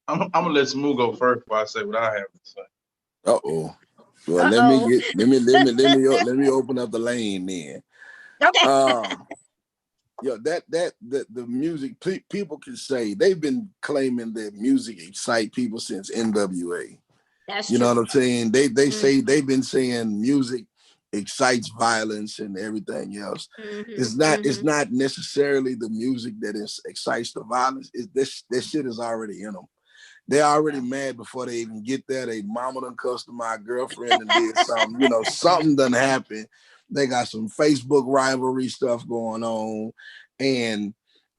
I'm gonna let Smoove go first before I say what I have to say. Well, let me open up the lane then. Okay. The music, people can say they've been claiming that music excite people since NWA. That's you true. know what I'm saying? They say they've been saying music excites violence and everything else. It's not necessarily the music that excites the violence. This shit is already in them. They're already mad before they even get there. They mama done cussed my girlfriend and did something. Something done happen. They got some Facebook rivalry stuff going on, and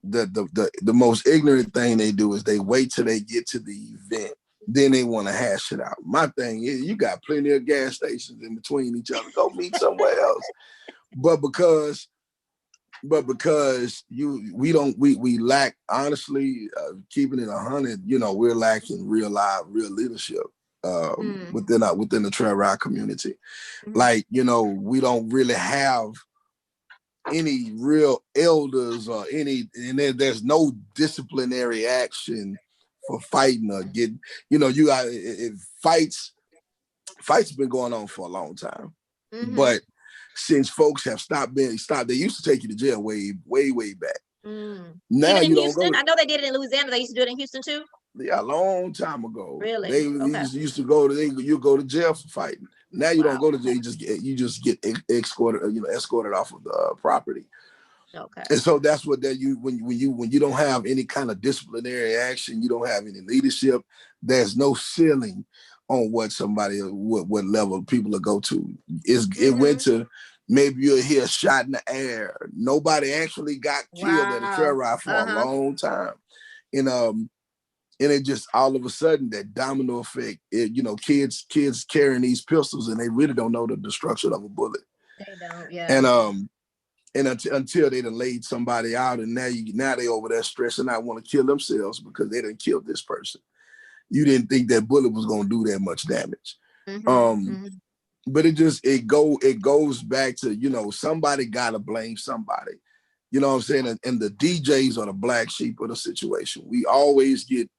the most ignorant thing they do is they wait till they get to the event. Then they want to hash it out. My thing is, you got plenty of gas stations in between each other. Go meet somewhere else. But because we lack, honestly, keeping it 100, we're lacking real leadership within the trail ride community. Like, we don't really have any real elders or there's no disciplinary action for fighting or getting, fights been going on for a long time. But since folks have stopped. They used to take you to jail way back. Now Even in you don't go. Houston, I know they did it in Louisiana. They used to do it in Houston too. Yeah, a long time ago. Really? They used to go to you go to jail for fighting. Now you don't go to jail. You just get escorted off of the property. Okay. And so that's what when you don't have any kind of disciplinary action, you don't have any leadership. There's no ceiling on what level people will go to. It went to maybe you'll hear a shot in the air. Nobody actually got killed at a Trailride for a long time, and it just all of a sudden that domino effect. Kids carrying these pistols and they really don't know the destruction of a bullet. They don't, yeah. And until they done laid somebody out, and now they over there stressing out, want to kill themselves because they done killed this person. You didn't think that bullet was gonna do that much damage. But it goes back to, somebody gotta blame somebody. You know what I'm saying? And the DJs are the black sheep of the situation. We always get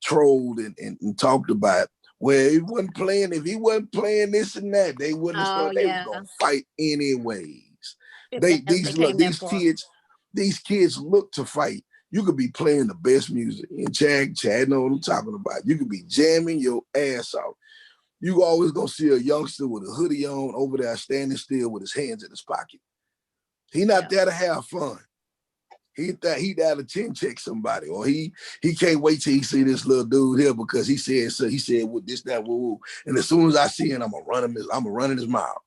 trolled and talked about. Well, if he wasn't playing this and that, they wouldn't have started. They was gonna fight anyways. These kids look to fight. You could be playing the best music, and Chad know what I'm talking about. You could be jamming your ass off. You always gonna see a youngster with a hoodie on over there standing still with his hands in his pocket. He not there to have fun. He there to chin check somebody, or he can't wait till he see this little dude here because he said so. He said with this, that, woo. And as soon as I see him, I'm gonna run in his mouth.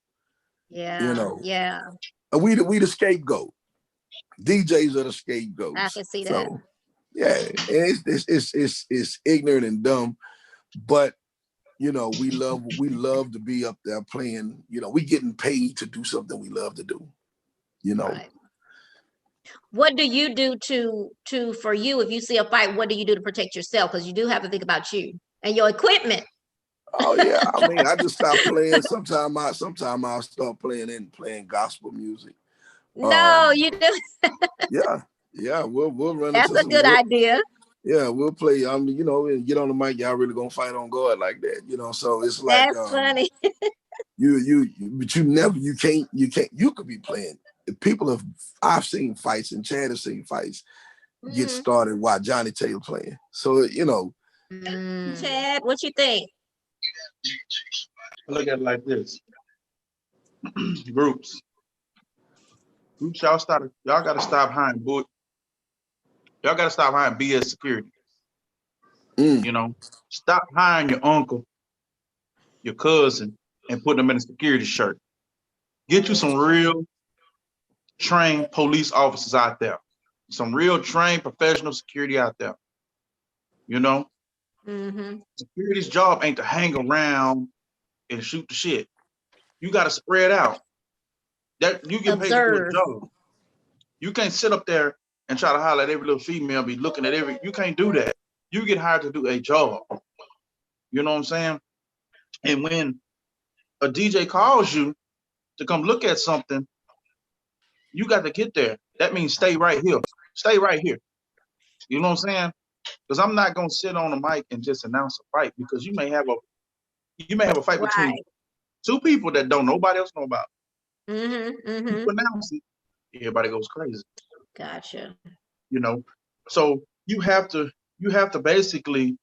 Yeah. Yeah. And we the scapegoat. DJs are the scapegoats. I can see that. Yeah, and it's ignorant and dumb, but we love to be up there playing. We getting paid to do something we love to do. Right. What do you do for you if you see a fight? What do you do to protect yourself? Because you do have to think about you and your equipment. Oh yeah, I mean, I just stop playing. Sometimes I'll start playing gospel music. No, you do. Yeah, we'll run. That's a good idea. Yeah, we'll play. And get on the mic. Y'all really gonna fight on God like that? So it's like that's funny. but you can't. You could be playing. I've seen fights and Chad has seen fights get started while Johnny Taylor playing. So Chad, what you think? Look at it like this. Groups, y'all gotta stop hiring y'all gotta stop hiring BS security. Stop hiring your uncle, your cousin, and put them in a security shirt. Get you some real trained police officers out there. Some real trained professional security out there. Security's job ain't to hang around and shoot the shit. You got to spread out. That you get paid to do a job. You can't sit up there and try to holler at every little female, be looking at you can't do that. You get hired to do a job. You know what I'm saying? And when a DJ calls you to come look at something, you got to get there. That means stay right here. Stay right here. You know what I'm saying? Because I'm not gonna sit on the mic and just announce a fight, because you may have a fight between two people that don't nobody else know about. You announce it, everybody goes crazy. Gotcha. So you have to basically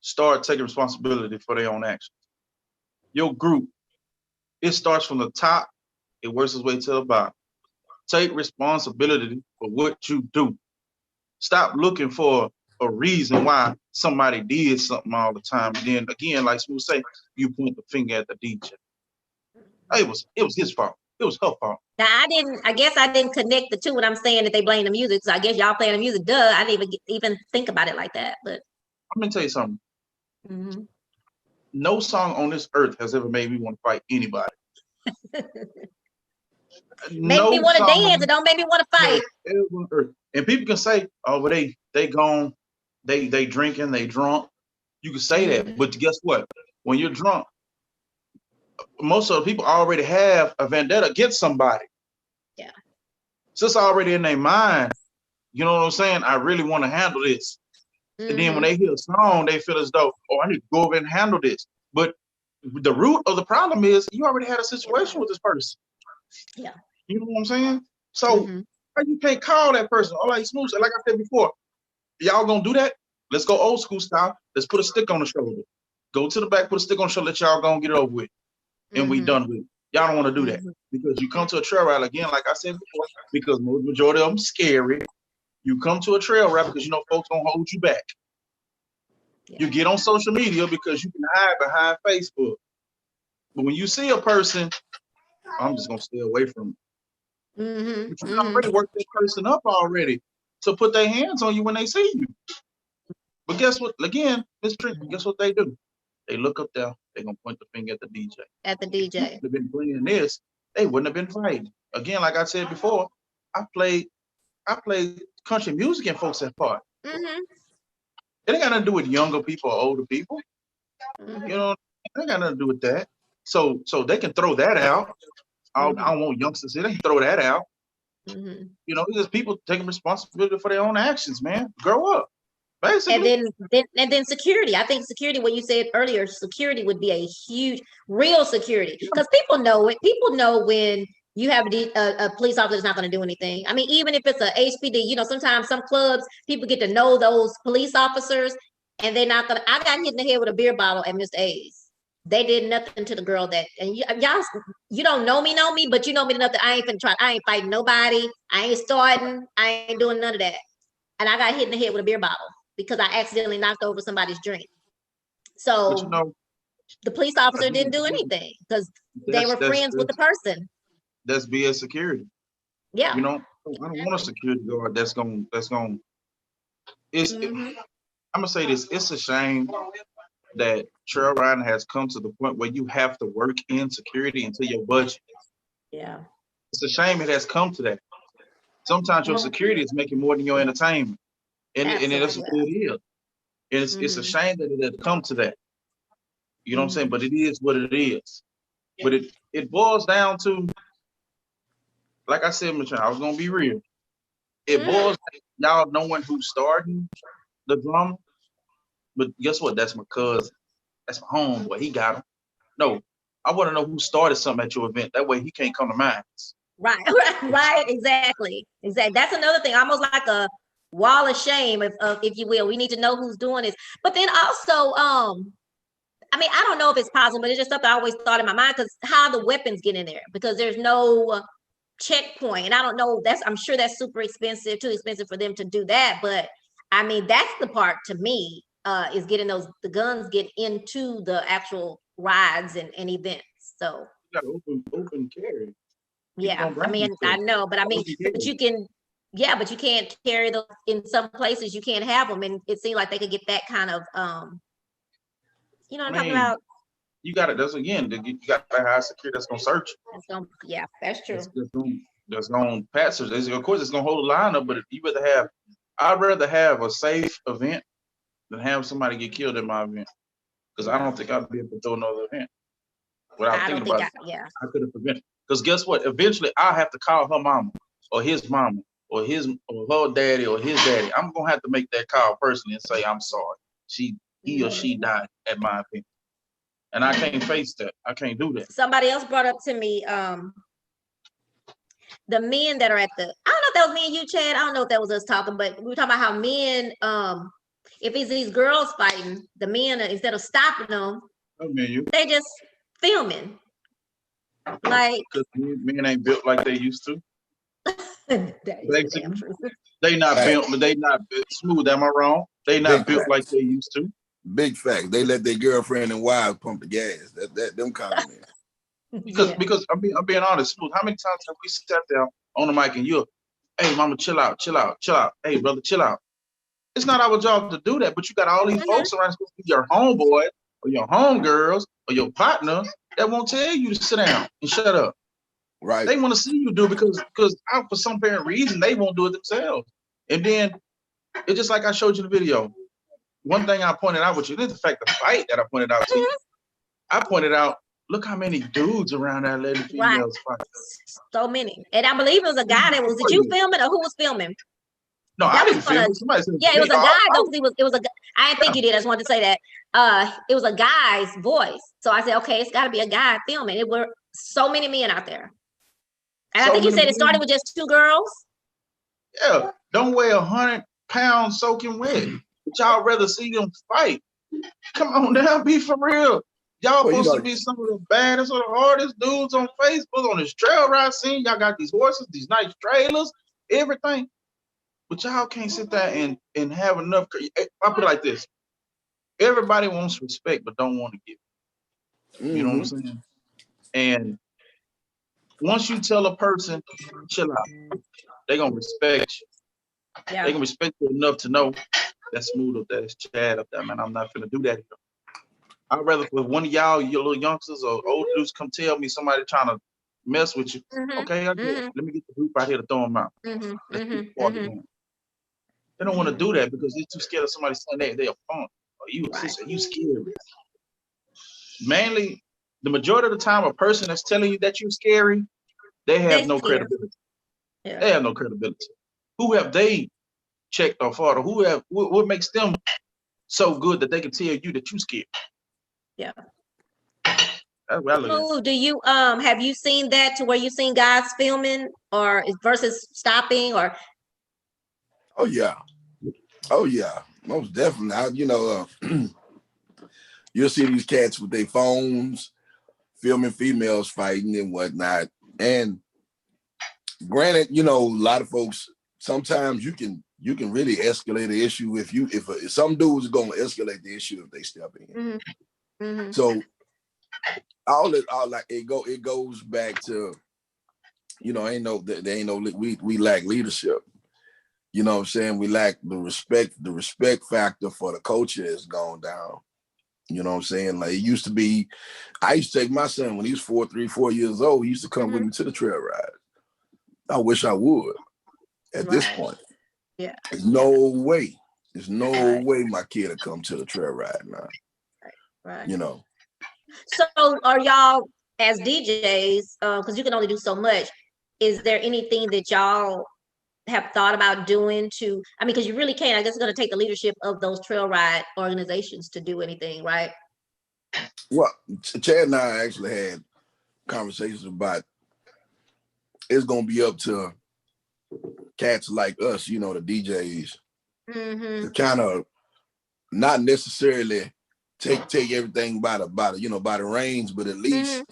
start taking responsibility for their own actions. Your group, it starts from the top, it works its way to the bottom. Take responsibility for what you do. Stop looking for a reason why somebody did something all the time. And then again, like Smoove say, you point the finger at the DJ. It was his fault. It was her fault. Now I guess I didn't connect the two when I'm saying that they blame the music. So I guess y'all playing the music. Duh, I didn't even think about it like that. But I'm gonna tell you something. No song on this earth has ever made me want to fight anybody. Make me want to dance. It don't make me want to fight. And people can say, "Oh, well, they gone, they drinking, they drunk." You can say that, but guess what? When you're drunk, most of the people already have a vendetta against somebody. Yeah. So it's already in their mind. You know what I'm saying? I really want to handle this. And then when they hear a song, they feel as though, oh, I need to go over and handle this. But the root of the problem is you already had a situation with this person. Yeah. You know what I'm saying? So you can't call that person. All like Smoove said, like I said before, y'all gonna do that? Let's go old school style. Let's put a stick on the shoulder. Go to the back, put a stick on the shoulder, let y'all go and get it over with. And we done with it. Y'all don't want to do that. Because you come to a trail ride again, like I said before, because majority of them scary. You come to a trail ride because you know folks gonna hold you back. Yeah. You get on social media because you can hide behind Facebook. But when you see a person, I'm just gonna stay away from it. But you already worked that person up already to put their hands on you when they see you. But guess what? Again, Miss Trina, guess what they do? They look up there, they're gonna point the finger at the DJ. At the DJ. If they've been playing this, they wouldn't have been fighting. Again, like I said before, I played country music and folks that part. It ain't got nothing to do with younger people or older people. You know, it ain't got nothing to do with that. So they can throw that out. I don't want youngsters here. They can throw that out. You know, there's people taking responsibility for their own actions, man. Grow up. Basically. And then security. I think security, what you said earlier, security would be a huge, real security. Because people know it. People know when you have a police officer that's not going to do anything. I mean, even if it's a HPD, you know, sometimes some clubs, people get to know those police officers and they're not going to. I got hit in the head with a beer bottle at Mr. A's. They did nothing to the girl that, and y'all, you don't know me, but you know me enough that I ain't finna try. I ain't fighting nobody. I ain't starting. I ain't doing none of that. And I got hit in the head with a beer bottle because I accidentally knocked over somebody's drink. So you know, the police officer didn't do anything because they were friends with the person. That's BS security. Yeah. You know, I don't want a security guard that's going it's I'm gonna say this, it's a shame that trail riding has come to the point where you have to work in security into your budget. Yeah. It's a shame it has come to that. Sometimes your security is making more than your entertainment. And that's what it is. It's a shame that it has come to that. You know what I'm saying? But it is what it is. But it boils down to, like I said, I was gonna be real. It boils down to y'all knowing who's starting the drama. But guess what? That's my cousin. That's my homeboy. He got him. No, I want to know who started something at your event. That way he can't come to mine. Right. Exactly. That's another thing. Almost like a wall of shame, if you will. We need to know who's doing this. But then also, I mean, I don't know if it's possible, but it's just something I always thought in my mind, because how the weapons get in there, because there's no checkpoint. And I don't know, I'm sure that's super expensive, too expensive for them to do that. But I mean, that's the part to me, is getting the guns get into the actual rides and events. So you got open carry. Yeah, I mean, I know, but I mean, but you can, but you can't carry those in some places. You can't have them, and it seems like they could get that kind of, you know what I'm talking about? You got it. That's again, you got that high security that's gonna search. That's true. That's gonna pass. Of course, it's gonna hold a line up, but I'd rather have a safe event than have somebody get killed in my event, because I don't think I'd be able to throw another event without thinking about it. I could have prevented. Because guess what? Eventually, I'll have to call her mama or his mama or her daddy or his daddy. I'm gonna have to make that call personally and say, I'm sorry. He or she died at my opinion. And I can't face that. I can't do that. Somebody else brought up to me, the men that are at the, I don't know if that was me and you, Chad. I don't know if that was us talking, but we were talking about how men, if it's these girls fighting, the men, instead of stopping them, they just filming. Like, because men ain't built like they used to. They not built, but they not smooth. Am I wrong? They not built like they used to. Big fact. They let their girlfriend and wives pump the gas. That them kind of men. Because I'm being honest, Smooth. How many times have we sat there on the mic and hey mama, chill out. Hey brother, chill out. It's not our job to do that, but you got all these folks around, supposed to be your homeboy or your homegirls or your partner, that won't tell you to sit down and shut up. Right. They want to see you do it because for some apparent reason they won't do it themselves. And then it's just like I showed you the video. One thing I pointed out with you, this is the fact the fight that I pointed out to you. I pointed out, look how many dudes around there letting females fight. So many. And I believe it was a guy that was, did you film it or who was filming? No, I didn't film it. Somebody said, it was a guy. It was a. I didn't think you did. I just wanted to say that. it was a guy's voice. So I said, okay, it's got to be a guy filming. It were so many men out there. And I think you said it started with just 2 girls. Yeah, don't weigh 100 pounds soaking wet. But y'all rather see them fight. Come on now, be for real. Y'all supposed to be some of the baddest or the hardest dudes on Facebook on this trail ride scene. Y'all got these horses, these nice trailers, everything. But y'all can't sit there and have enough. I'll put it like this. Everybody wants respect, but don't want to give it. You know what I'm saying? And once you tell a person, chill out, they're going to respect you. Yeah. They can respect you enough to know that's Smoove up there, that's Chad up there, man. I'm not finna do that here. I'd rather for one of y'all, your little youngsters or old dudes, come tell me somebody trying to mess with you. Okay, I get it. Let me get the group out here to throw them out. They don't want to do that because they're too scared of somebody saying they're a punk or you sister, you scary. Mainly, the majority of the time, a person that's telling you that you're scary, they have no credibility. Yeah. They have no credibility. Who have they checked or fought, or what makes them so good that they can tell you that you scared? Yeah. That's what I look at. Smoove, do you have you seen that to where you seen guys filming or versus stopping or? Oh yeah, most definitely. You'll see these cats with their phones filming females fighting and whatnot. And granted, a lot of folks, sometimes you can really escalate the issue if some dudes are going to escalate the issue if they step in. So it goes back to, we lack leadership. You know what I'm saying? We lack the respect factor for the culture has gone down. You know what I'm saying? Like it used to be, I used to take my son when he was 4 years old, he used to come with me to the trail ride. I wish I would at this point. Yeah. There's no way my kid will come to the trail ride now. Right. So are y'all as DJs, because you can only do so much, is there anything that y'all have thought about doing to, because you really can't, I guess it's going to take the leadership of those trail ride organizations to do anything, right? Well, Chad and I actually had conversations about it's going to be up to cats like us, the DJs, to kind of not necessarily take everything by the reins, but at least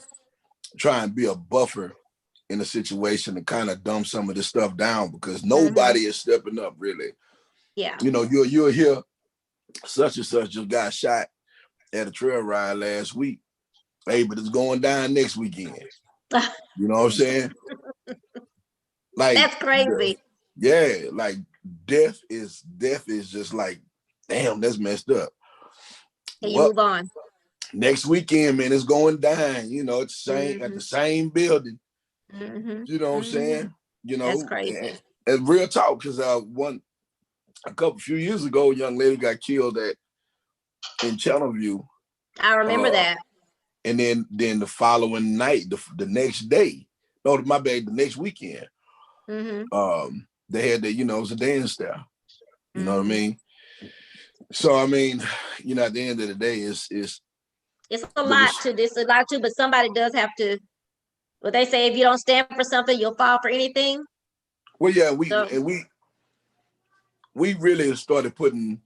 try and be a buffer in a situation to kind of dumb some of this stuff down because nobody is stepping up really. Yeah. You'll hear such and such just got shot at a trail ride last week. Hey, but it's going down next weekend. You know what I'm saying? Like that's crazy. Like death is just like, damn, that's messed up. Can you move on? Next weekend, man, it's going down. It's the same at the same building. You know what I'm saying? That's crazy. And real talk, because a few years ago, a young lady got killed in Channelview. I remember that. And then the following night, the next day, no, my bad, the next weekend, they had it was a dance there. You know what I mean? So at the end of the day, it's a lot too, but somebody does have to. What they say, if you don't stand for something, you'll fall for anything. Well, yeah, we really started putting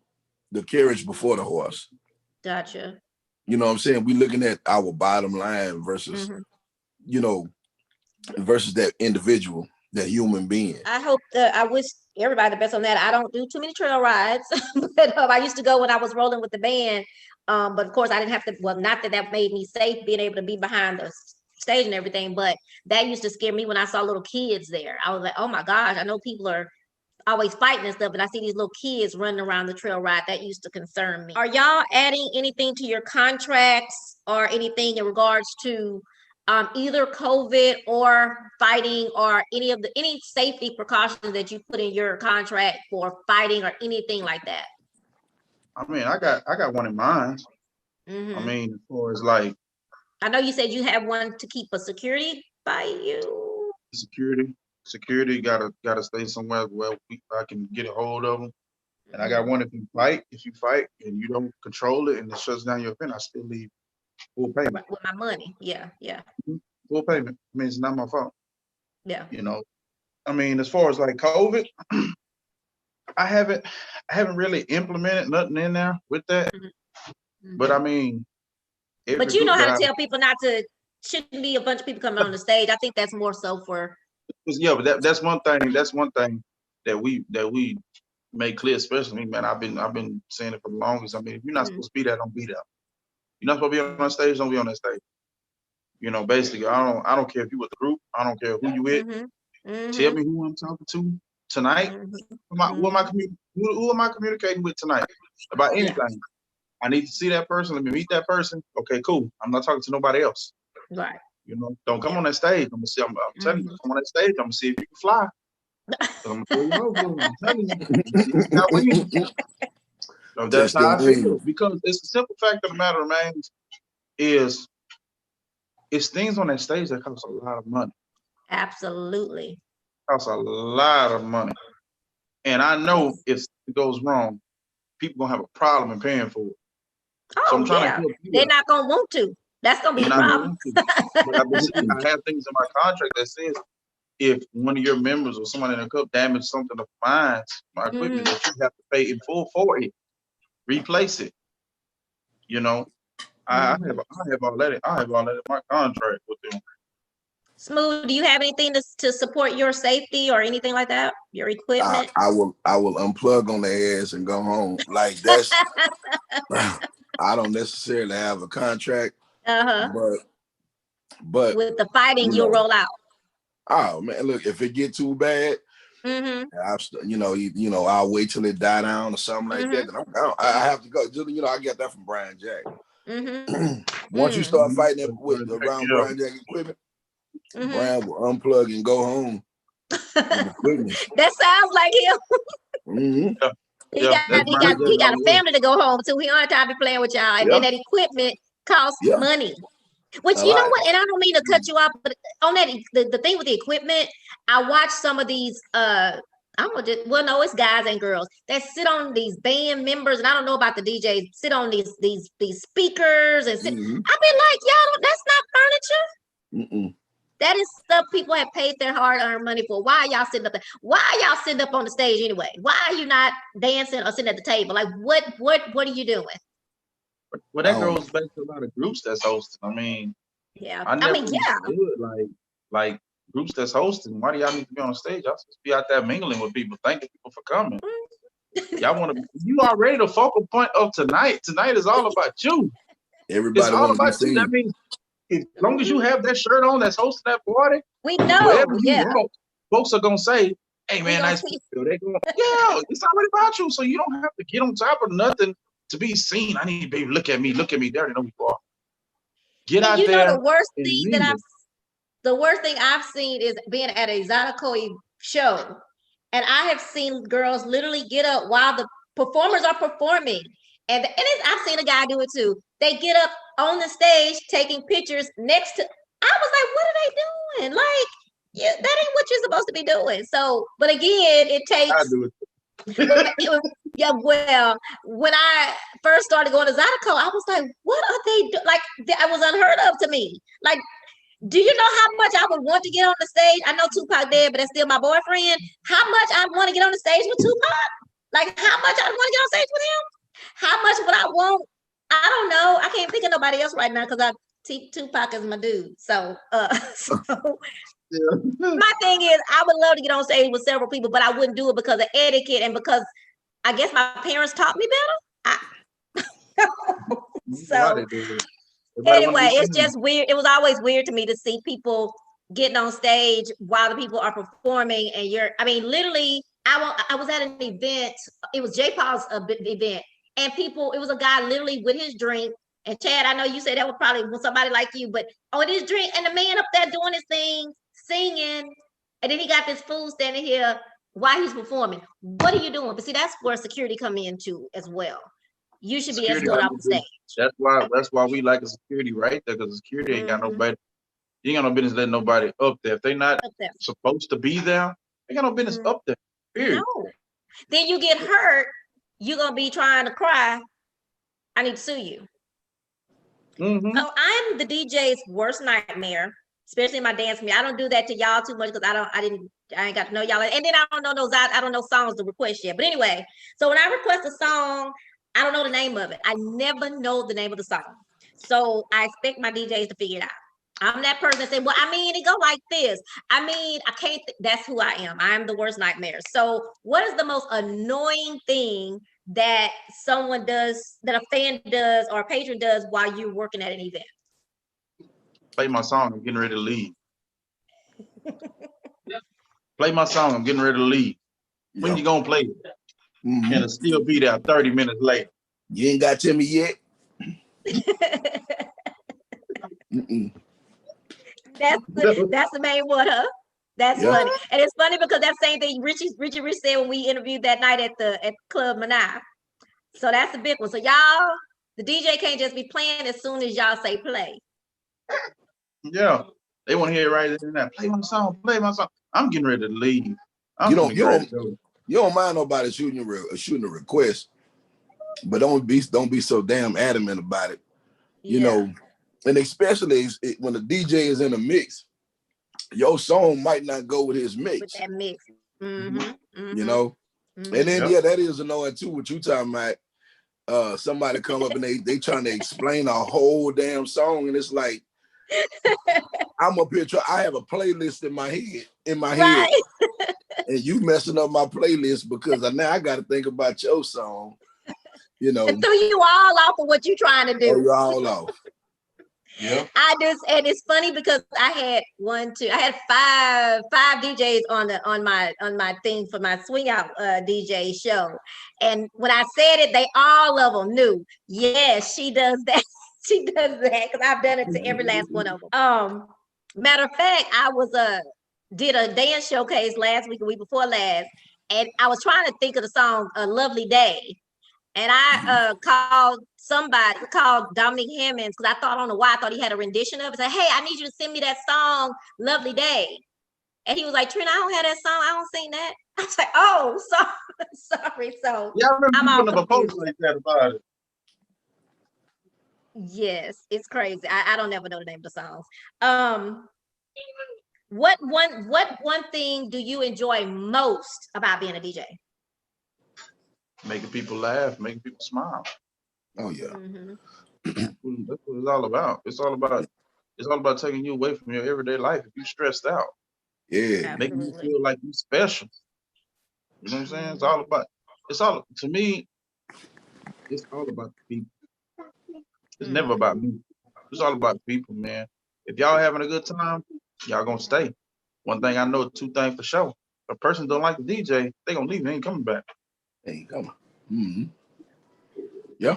the carriage before the horse. Gotcha. You know what I'm saying? We looking at our bottom line versus, versus that individual, that human being. I wish everybody the best on that. I don't do too many trail rides, but I used to go when I was rolling with the band. But of course I didn't have to, well, not that made me safe being able to be behind the stage and everything, but that used to scare me when I saw little kids there. I was like, oh my gosh, I know people are always fighting and stuff, but I see these little kids running around the trail ride. That used to concern me. Are y'all adding anything to your contracts or anything in regards to either COVID or fighting or any safety precautions that you put in your contract for fighting or anything like that? I got one in mind. As far as like, I know you said you have one to keep a security by you. Security gotta stay somewhere where I can get a hold of them. And I got one, if you fight and you don't control it and it shuts down your event, I still leave full payment. With my money. Yeah. Full payment. I mean, it's not my fault. Yeah. You know, I mean, as far as like COVID, I haven't really implemented nothing in there with that. But I mean, but you know how to tell people not to, shouldn't be a bunch of people coming on the stage. I think that's more so for. Yeah, but that's one thing. That's one thing that we make clear, especially me, man. I've been saying it for the longest. I mean, if you're not supposed to be there, don't be there. You're not supposed to be on that stage, don't be on that stage. You know, basically, I don't care if you with the group. I don't care who you with. Tell me who I'm talking to tonight. Who am I communicating with tonight about anything? Yeah. I need to see that person. Let me meet that person. Okay, cool. I'm not talking to nobody else. Right. You know, don't come on that stage. I'm gonna see. I'm telling you, come on that stage. I'm gonna see if you can fly. I'm telling you, so that's how I feel. Because it's the simple fact of the matter remains is it's things on that stage that cost a lot of money. Absolutely. Costs a lot of money. And I know if it goes wrong, people gonna have a problem in paying for it. Oh, so I'm trying to they're not gonna want to. That's gonna be a problem. But I have things in my contract that says if one of your members or somebody in the cup damaged something of mine, my equipment, that you have to pay in full for it, replace it. You know, I have all that in my contract with them. Smoove, do you have anything to support your safety or anything like that? Your equipment? I will unplug on their ass and go home. Like that's I don't necessarily have a contract. But with the fighting, you'll roll out. Oh man, look, if it get too bad, I'll wait till it die down or something like that. I have to go. Just, I get that from Brian Jack. Once you start fighting around Brian Jack equipment, Brian will unplug and go home. That sounds like him. He got a family to go home to. He don't have time to be playing with y'all. And then that equipment costs money. Which, you know what, and I don't mean to cut you off, but on that, the thing with the equipment, I watch some of these, it's guys and girls that sit on these band members, and I don't know about the DJs, sit on these speakers and sit. I've been like, y'all, that's not furniture. That is stuff people have paid their hard-earned money for. Why are y'all sitting up there? Why are y'all sitting up on the stage anyway? Why are you not dancing or sitting at the table? Like, what are you doing? Well, that goes back to a lot of groups that's hosting. I mean, like groups that's hosting. Why do y'all need to be on the stage? Y'all supposed to be out there mingling with people, thanking people for coming. Y'all want to? You already the focal point of tonight. Tonight is all about you. Everybody all about you. That means as long as you have that shirt on, that's hosting that party. We know. Walk, folks are gonna say, "Hey man, nice people." They going, "Yeah, it's already about you." So you don't have to get on top of nothing to be seen. I need baby, look at me. They already know who you are. Get out there. Know, the worst thing I've seen is being at a Zydeco show, and I have seen girls literally get up while the performers are performing, and I've seen a guy do it too. They get up on the stage taking pictures next to. I was like, what are they doing? Like, that ain't what you're supposed to be doing. So, but again, it takes. I do it. Well, when I first started going to Zydeco, I was like, what are they doing? Like, that was unheard of to me. Like, do you know how much I would want to get on the stage? I know Tupac dead, but that's still my boyfriend. How much I want to get on the stage with Tupac? Like, how much I want to get on stage with him? How much would I want? I don't know. I can't think of nobody else right now because Tupac is my dude. So my thing is, I would love to get on stage with several people, but I wouldn't do it because of etiquette and because I guess my parents taught me better. So anyway, it's just weird. It was always weird to me to see people getting on stage while the people are performing, and literally, I was at an event. It was J. Paul's event, and it was a guy literally with his drink. And Chad, I know you said that was probably somebody like you, but on his drink, and the man up there doing his thing, singing, and then he got this fool standing here while he's performing. What are you doing? But see, that's where security come into as well. You should be escorted off the stage. That's why we like a security right there, because security ain't got nobody. You ain't got no business letting nobody up there. If they not supposed to be there, they got no business up there. Period. No. Then you get hurt you're gonna be trying to cry, I need to sue you. So I'm the DJ's worst nightmare, especially in my dance music. I don't do that to y'all too much because I ain't got to know y'all. And then I don't know songs to request yet. But anyway, so when I request a song, I don't know the name of it. I never know the name of the song. So I expect my DJs to figure it out. I'm that person that say, well, I mean, it go like this. I mean, I can't, that's who I am. I'm the worst nightmare. So what is the most annoying thing that someone does, that a fan does or a patron does while you're working at an event? Play my song, I'm getting ready to leave. Play my song, I'm getting ready to leave. When you gonna play it? And it'll still be there 30 minutes later. You ain't got to me yet? That's the main one, huh? That's funny. And it's funny because that same thing Richie Rich said when we interviewed that night at Club Manai. So that's a big one. So y'all, the DJ can't just be playing as soon as y'all say play. Yeah. They want to hear it right in there. Play my song, play my song. I'm getting ready to leave. You don't mind nobody shooting a request, but don't be so damn adamant about it. You know, and especially when the DJ is in a mix, your song might not go with his mix. With that mix. You know? And then that is annoying too, what you talking about. Somebody come up and they trying to explain a whole damn song, and it's like I'm up here I have a playlist in my head, and you messing up my playlist because now I got to think about your song. You know, and threw you all off of what you trying to do. Oh, you're all off. Yeah. And it's funny because I had five DJs on my thing for my swing out DJ show. And when I said it, they all of them knew, yes, she does that. She does that because I've done it to every last one of them. Matter of fact, I did a dance showcase last week, a week before last, and I was trying to think of the song "A Lovely Day." And I called Dominic Hammonds because I don't know why, I thought he had a rendition of it. Said, hey, I need you to send me that song, Lovely Day. And he was like, Trina, I don't have that song. I don't sing that. I was like, oh, sorry. So yeah, I remember putting up a post like that about it. Yes, it's crazy. I don't ever know the name of the songs. What one thing do you enjoy most about being a DJ? Making people laugh, making people smile. Oh yeah. That's what it's all about. It's all about taking you away from your everyday life if you're stressed out. Yeah. Making you feel like you're special. You know what I'm saying? To me, it's all about the people. It's never about me. It's all about people, man. If y'all having a good time, y'all gonna stay. One thing I know, two things for sure. If a person don't like the DJ, they gonna leave. They ain't coming back. They ain't coming. Yeah.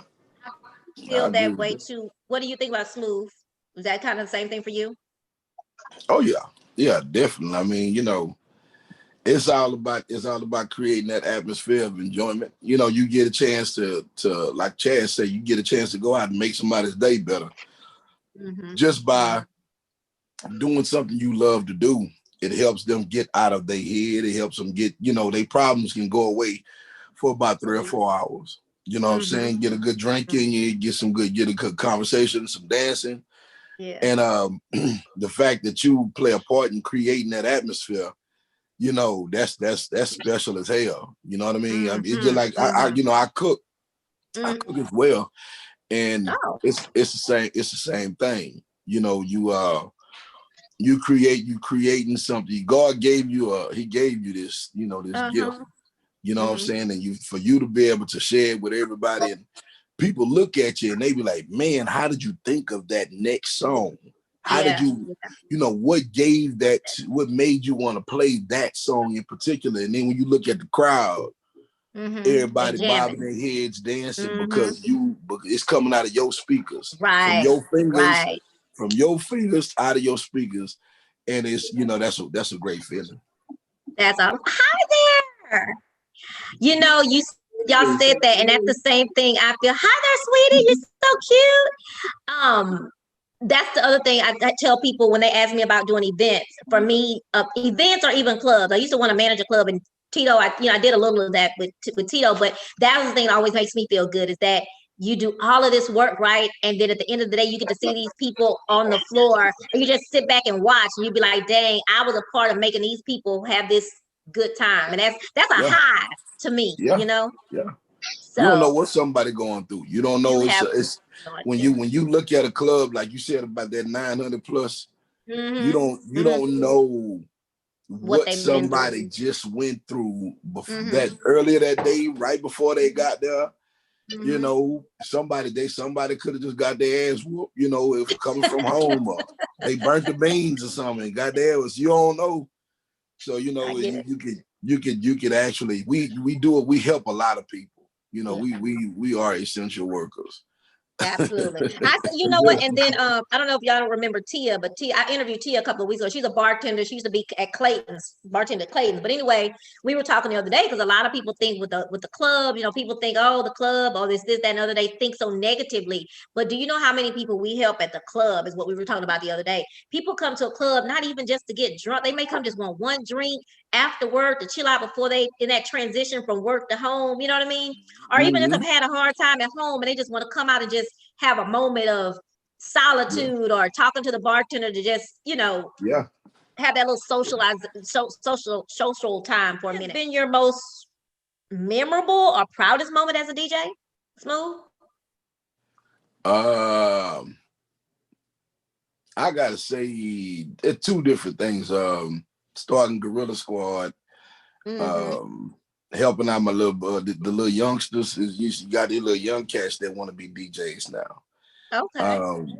Feel that way too. What do you think about Smoove? Was that kind of the same thing for you? Oh yeah, definitely. I mean, you know, it's all about creating that atmosphere of enjoyment. You know, you get a chance to like Chad said, you get a chance to go out and make somebody's day better just by doing something you love to do. It helps them get out of their head. It helps them get, you know, their problems can go away for about 3 or 4 hours. You know what I'm saying? Get a good drink in you, get a good conversation, some dancing. Yeah. And the fact that you play a part in creating that atmosphere, you know, that's special as hell. You know what I mean? It's just like I cook. I cook as well. And it's the same thing. You know, you creating something. God gave you he gave you this, you know, this gift. You know what I'm saying? And for you to be able to share it with everybody, and people look at you and they be like, man, how did you think of that next song? How did you, you know, what made you want to play that song in particular? And then when you look at the crowd, everybody bobbing their heads, dancing because it's coming out of your speakers, from your fingers out of your speakers. And it's, you know, that's a great feeling. That's all. Hi there. You know, y'all said that, and that's the same thing I feel. Hi there, sweetie. You're so cute. That's the other thing I tell people when they ask me about doing events. For me, events or even clubs. I used to want to manage a club, and Tito, I did a little of that with Tito, but that was the thing that always makes me feel good is that you do all of this work, right? And then at the end of the day, you get to see these people on the floor, and you just sit back and watch, and you be like, dang, I was a part of making these people have this good time. And that's a high to me, you know? Yeah. So you don't know what somebody going through. You don't know. It's when you look at a club, like you said about that 900 plus, you don't know what somebody just went through before that earlier that day, right before they got there. You know, somebody could have just got their ass whooped, you know, if coming from home, or they burnt the beans or something. Got there was, you don't know. So, you know, you could actually, we help a lot of people. You know, we are essential workers. Absolutely. You know what? And then I don't know if y'all don't remember Tia, but I interviewed Tia a couple of weeks ago. She's a bartender. She used to be at Clayton's, bartender at Clayton's. But anyway, we were talking the other day because a lot of people think with the club, you know, people think, oh, the club, oh, this, that, and other. They think so negatively. But do you know how many people we help at the club is what we were talking about the other day? People come to a club not even just to get drunk. They may come just want one drink after work to chill out before they in that transition from work to home. You know what I mean? Or even if I've had a hard time at home and they just want to come out and just have a moment of solitude or talking to the bartender to just, you know, have that little social time for a minute. Been your most memorable or proudest moment as a DJ, Smoove? I gotta say, it's two different things. Starting Gorilla Squad, helping out my little the little youngsters. You got these little young cats that want to be DJs now. Okay.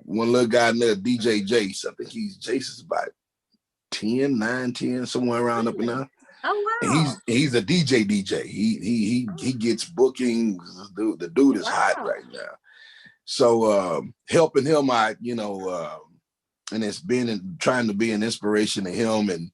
One little guy there, DJ Jace. I think Jace is about 9, 10, somewhere around up in there. Oh wow. And he's a DJ. He gets bookings. The dude is hot right now. So helping him out, you know, and it's been trying to be an inspiration to him. And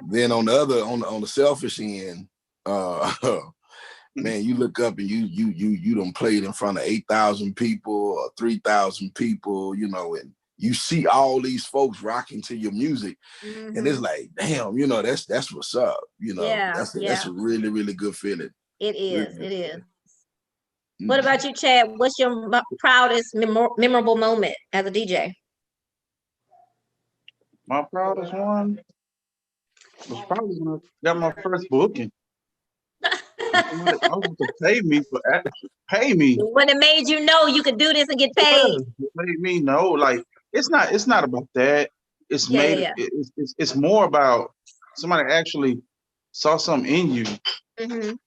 then on the selfish end, man, you look up and you done played in front of 8,000 people or 3,000 people, you know, and you see all these folks rocking to your music, and it's like, damn, you know, that's what's up, you know. That's a really, really good feeling. It is. It is. What about you, Chad? What's your proudest memorable moment as a DJ? My proudest one was probably when I got my first booking. Somebody offered to pay me when it made you know you could do this and get paid. It made me know, like it's not about that. It's it's more about somebody actually saw something in you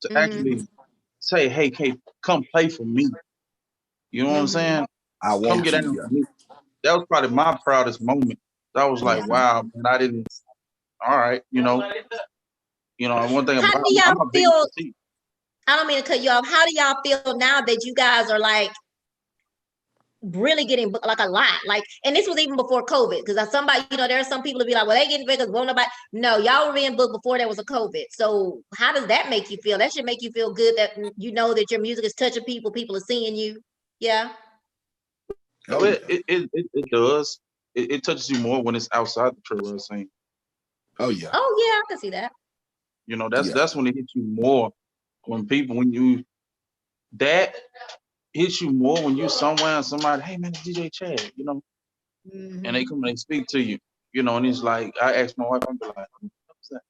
to actually say, hey, come play for me. You know what I'm saying? I want come get out for me. That was probably my proudest moment. I was like, wow, and I didn't. All right, you know. One thing how about do y'all feel? PC. I don't mean to cut you off. How do y'all feel now that you guys are like really getting booked like a lot? Like, and this was even before COVID, because somebody, you know, there are some people to be like, well, they getting big because won't nobody. No, y'all were being booked before there was a COVID. So how does that make you feel? That should make you feel good that you know that your music is touching people. People are seeing you. Yeah. Oh, it does. It touches you more when it's outside the Trailride scene. Oh yeah. Oh yeah, I can see that. You know, that's when it hits you more. That hits you more when you're somewhere and somebody, hey man, it's DJ Chad, you know, and they come and they speak to you, you know, and it's like, I asked my wife, I'm like, what's that?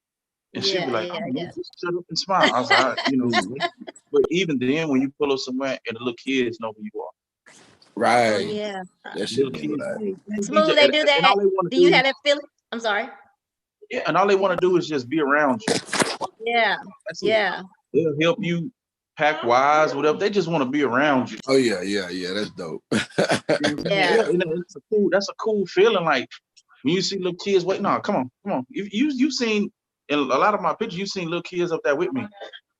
And she'd be like, just shut up and smile. I was like, you know, but even then, when you pull up somewhere and the little kids know who you are. Right. Oh, yeah. Little kids. Smooth, they do that. Do you have that feeling? I'm sorry. Yeah, and all they want to do is just be around you. Yeah. Yeah. They'll help you pack wise, whatever. They just want to be around you. Oh yeah. That's dope. Yeah. That's a cool feeling. Like when you see little kids, wait, no, come on. You've seen in a lot of my pictures, you've seen little kids up there with me.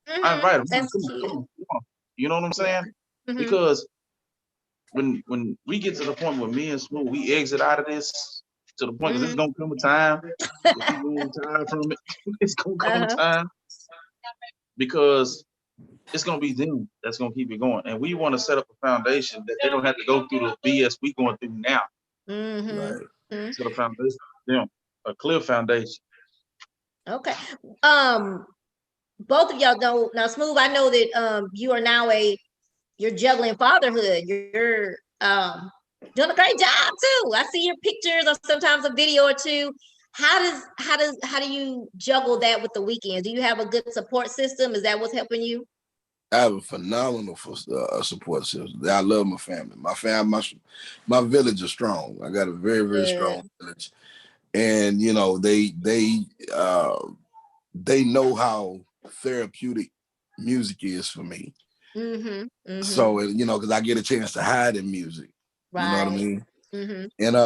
I invite them. Come on. You know what I'm saying? Because when we get to the point where me and Smoove, we exit out of this to the point because it's gonna come a time. People tired from it. It's gonna come a time because it's gonna be them that's gonna keep it going, and we want to set up a foundation that they don't have to go through the BS we going through now. Right. Set a foundation, them a clear foundation. Okay. both of y'all know now, Smoove. I know that you are now you're juggling fatherhood. You're doing a great job too. I see your pictures or sometimes a video or two. How do you juggle that with the weekends? Do you have a good support system? Is that what's helping you? I have a phenomenal support system. I love my family. My village is strong. I got a very, very strong village, and you know they know how therapeutic music is for me. So you know, because I get a chance to hide in music. You know what I mean? And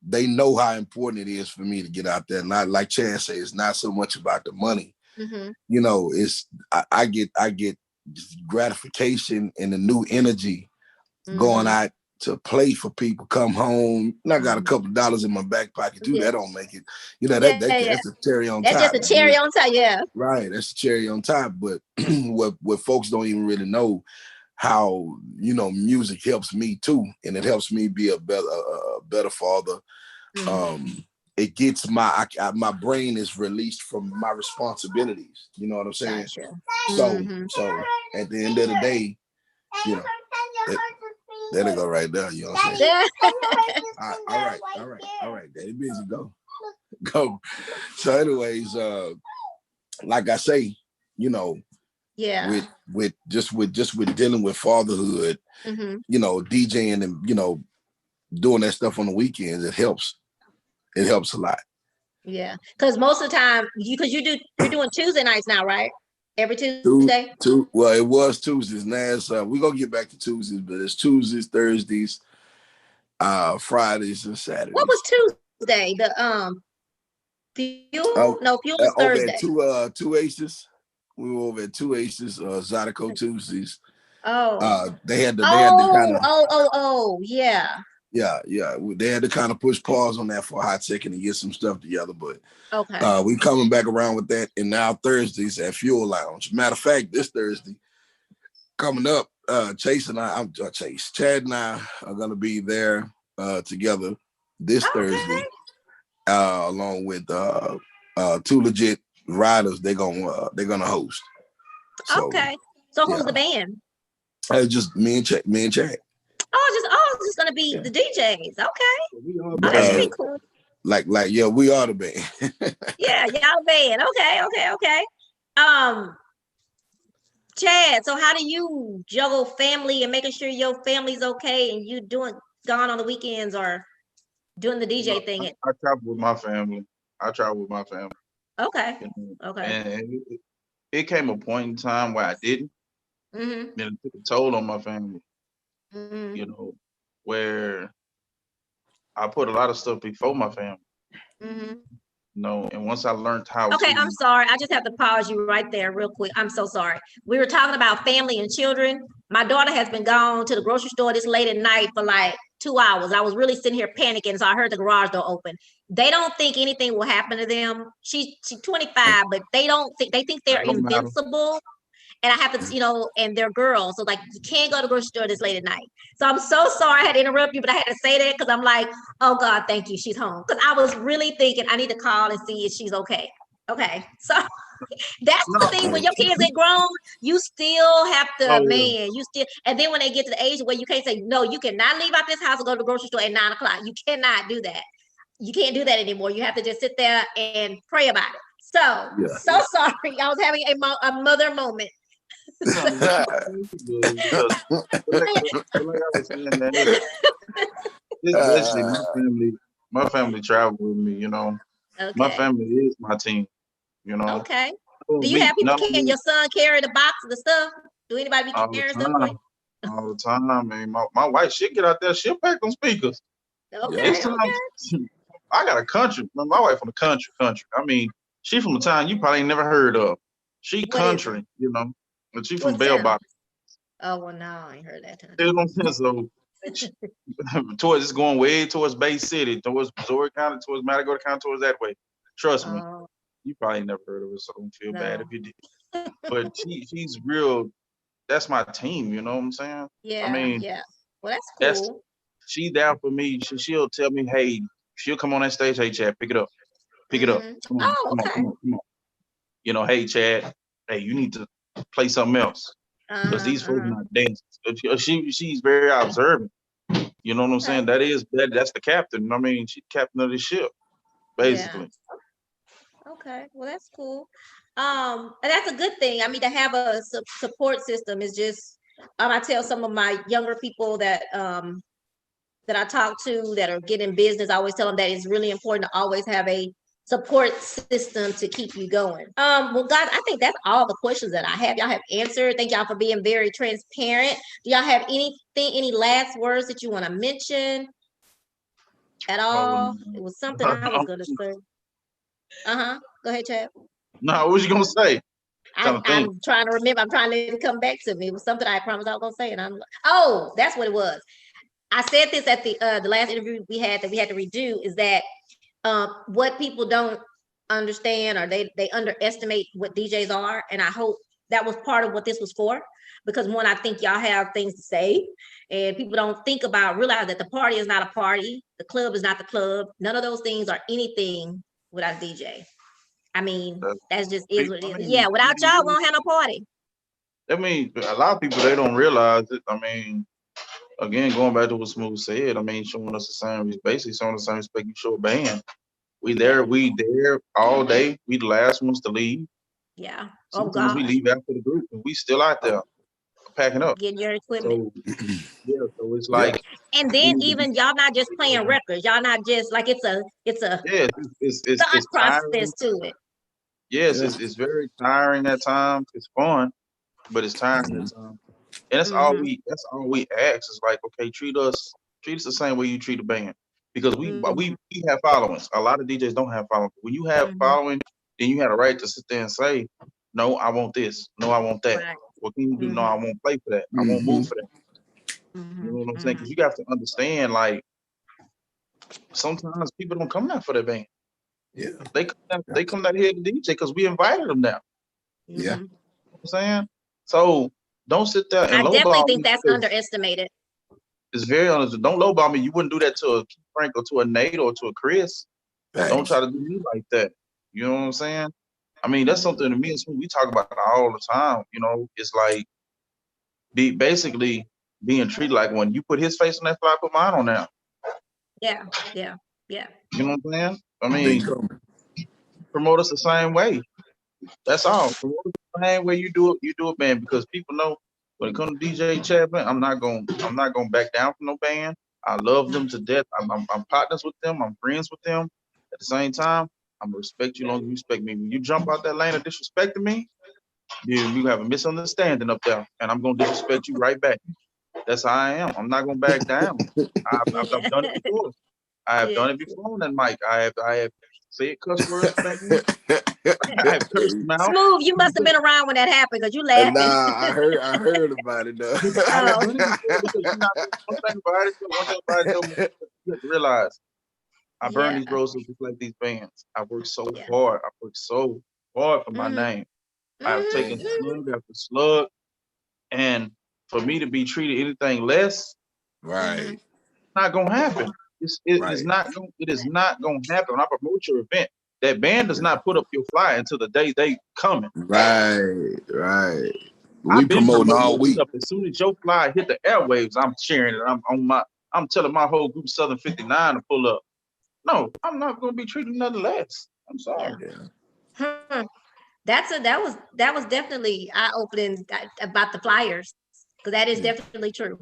they know how important it is for me to get out there. Not like Chad say, it's not so much about the money. You know, it's I get gratification and the new energy going out to play for people, come home. And I got a couple of dollars in my back pocket too. That don't make it, you know, that's a cherry on top. That's just a cherry on top, yeah. Right, that's a cherry on top. But what folks don't even really know how, you know, music helps me too, and it helps me be a better father. It gets my brain is released from my responsibilities. You know what I'm saying? Gotcha. So at the end of the day, you know, there they go right there. You know what I'm saying? All right. Daddy busy. Go. So, anyways, like I say, you know, with dealing with fatherhood, you know, DJing and, you know, doing that stuff on the weekends, it helps. It helps a lot. Yeah, because most of the time, you're doing Tuesday nights now, right? Every Tuesday. Well, it was Tuesdays. Now it's, we're gonna get back to Tuesdays, but it's Tuesdays, Thursdays, Fridays, and Saturdays. What was Tuesday? The Fuel? No, Fuel was Thursday. Over at two Aces. We were over at two Aces, Zydeco Tuesdays. They had to kind of. Yeah. Yeah. They had to kind of push pause on that for a hot second to get some stuff together, but okay. We coming back around with that, and now Thursdays at Fuel Lounge. Matter of fact, this Thursday coming up, Chad and I are gonna be there together this Thursday, along with two legit riders. They're gonna host. So, so who's the band? Just me and Chad. It's just gonna be the DJs. Okay. That's pretty cool. Like, yeah, we are the band. Yeah, y'all band. Okay. Chad, so how do you juggle family and making sure your family's okay and you gone on the weekends or doing the DJ thing? I travel with my family. Okay. Okay. And it came a point in time where I didn't. Then it took a toll on my family. You know, where I put a lot of stuff before my family. You know, and once I learned how Okay, I'm sorry. I just have to pause you right there real quick. I'm so sorry. We were talking about family and children. My daughter has been gone to the grocery store this late at night for like 2 hours. I was really sitting here panicking, so I heard the garage door open. They don't think anything will happen to them. She's 25, but they think they're invincible. And I have to, you know, and they're girls. So like, you can't go to the grocery store this late at night. So I'm so sorry I had to interrupt you, but I had to say that because I'm like, oh God, thank you. She's home. Because I was really thinking I need to call and see if she's okay. Okay. So that's the thing. When your kids get grown, you still have to, and then when they get to the age where you can't say, no, you cannot leave out this house and go to the grocery store at 9 o'clock. You cannot do that. You can't do that anymore. You have to just sit there and pray about it. So sorry. I was having a mother moment. Like I was saying, especially my family travel with me, you know. Okay. My family is my team, you know. Okay. Do you have people can your son carry the box of the stuff? Do anybody be carrying stuff for you? All the time, man. My wife, she'll get out there, she'll pack them speakers. Okay. I got a country. My wife from the country. I mean, she from a town you probably ain't never heard of. She country, you know. But she from Bell Bottom. Oh, well, no, I ain't heard that. So, it's going way towards Bay City, towards Missouri County, towards Matagorda County, towards that way. Trust me, you probably never heard of her, so don't feel bad if you did. But she's real. That's my team, you know what I'm saying? Yeah, I mean, yeah. Well, that's cool. She's there for me. She'll tell me, hey, she'll come on that stage, hey, Chad, pick it up. Come on. You know, hey, Chad. hey, you need to play something else because these folks not dancing. She's very observant. You know what I'm saying? That's the captain. I mean, she's captain of the ship, basically. Okay, well that's cool. And that's a good thing. I mean, to have a support system is just. I tell some of my younger people that that I talk to that are getting business. I always tell them that it's really important to always have a support system to keep you going. Well, guys, I think that's all the questions that I have. Y'all have answered. Thank y'all for being very transparent. Do y'all have any last words that you want to mention at all? It was something I was gonna say. Go ahead, Chad. No, what was you gonna say? I'm trying to remember. I'm trying to let it come back to me. It was something I promised I was gonna say, and that's what it was. I said this at the last interview we had that we had to redo, is that what people don't understand, or they underestimate what DJs are, and I hope that was part of what this was for, because one, I think y'all have things to say, and people don't realize that the party is not a party, the club is not the club, none of those things are anything without a DJ. I mean, that's just is what it is. Yeah, without y'all, we won't have no party. I mean, a lot of people, they don't realize it. I mean, again, going back to what Smoove said, I mean, showing us the same, basically showing the same respect you show a band. We there all day. We the last ones to leave. Yeah. Sometimes we leave after the group, and we still out there packing up. Getting your equipment. So, so it's like. And then even y'all not just playing records. Y'all not just like it's a it's process to it. Yes, it's very tiring at times. It's fun, but it's tiring at times. And that's all we ask is like, okay, treat us the same way you treat a band. Because we have followings. A lot of DJs don't have following. When you have following, then you have a right to sit there and say, no, I want this. No, I want that. Right. What can you do? No, I won't play for that. I won't move for that. You know what I'm saying? Because you have to understand, like, sometimes people don't come down for their band. Yeah. They come down here to DJ because we invited them now. Yeah. You know what I'm saying? So don't sit there and lowball. I definitely think that's underestimated. It's very honest. Don't lowball me. You wouldn't do that to a Frank or to a Nate or to a Chris. Thanks. Don't try to do me like that. You know what I'm saying? I mean, that's something that me and Smoove, we talk about all the time. You know, it's like basically being treated like when you put his face on that fly, put mine on there. Yeah. You know what I'm saying? I mean, promote us the same way. That's all. Promote us the same way you do it, man. Because people know when it comes to DJ Chapman, I'm not gonna back down from no band. I love them to death. I'm partners with them. I'm friends with them. At the same time, I'm gonna respect you long as you respect me. When you jump out that lane of disrespecting me, you have a misunderstanding up there, and I'm gonna disrespect you right back. That's how I am. I'm not gonna back down. I've done it before. I have done it before on that mic. I have said cuss words back then. I have cursed them out. Smoove, you must have been around when that happened because you laughing. Nah, I heard about it though. I have done it before because one thing about it, you have to realize I burn these roses just like these bands. I work so hard. I work so hard for my name. I have taken slug after slug, and for me to be treated anything less, right, not gonna happen. It is not gonna happen. When I promote your event, that band does not put up your flyer until the day they coming. Right. We promoting all week. As soon as your flyer hit the airwaves, I'm sharing it. I'm telling my whole group Southern 59 to pull up. No, I'm not gonna be treated nothing less. I'm sorry. Yeah. That was definitely eye-opening about the flyers, because that is definitely true.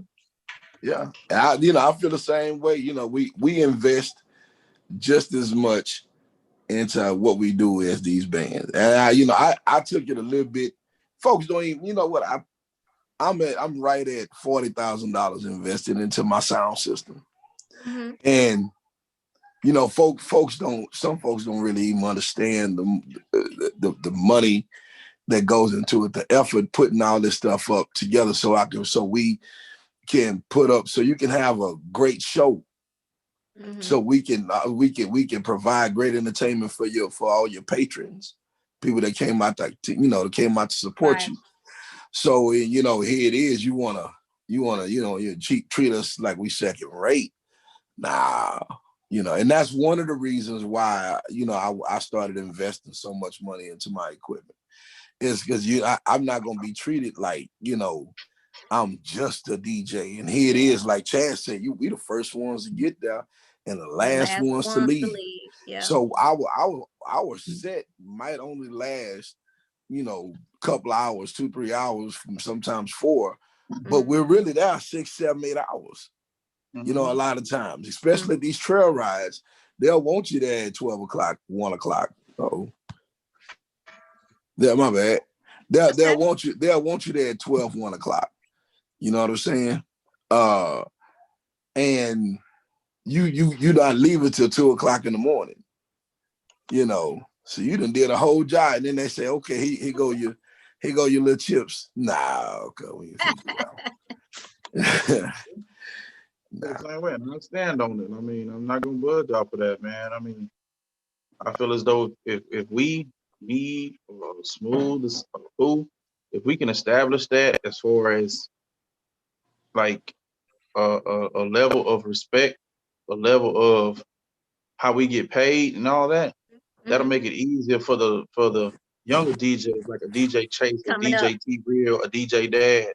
Yeah, I feel the same way. You know, we invest just as much into what we do as these bands, and I took it a little bit. Folks don't even, you know what? I'm right at $40,000 invested into my sound system, and some folks don't really even understand the money that goes into it, the effort putting all this stuff up together so we can put up, so you can have a great show, so we can provide great entertainment for all your patrons, people that came out to support you. So here it is, you wanna treat us like we second rate. Nah, and that's one of the reasons why I started investing so much money into my equipment. It's because I'm not gonna be treated like, I'm just a DJ. And here it is, like Chad said, we the first ones to get there and the last ones to leave. Yeah. So our set might only last, couple hours, 2-3 hours, from sometimes 4, but we're really there 6, 7, 8 hours. A lot of times, especially these trail rides, they'll want you there at 12 o'clock, 1 o'clock. Oh, yeah, my bad. They'll want you there at 12, 1 o'clock. You know what I'm saying? And you not leaving till 2 o'clock in the morning. So you done did a whole job, and then they say, okay, here go your little chips. Nah, okay, we ain't finna do that. Nah. The same way, and I stand on it. I mean, I'm not gonna budge off of that, man. I mean, I feel as though if we, me, Smoove, if we can establish that as far as like a level of respect, a level of how we get paid and all that, that'll make it easier for the younger DJs, like a DJ Chase, a DJ T Real, a DJ Dad.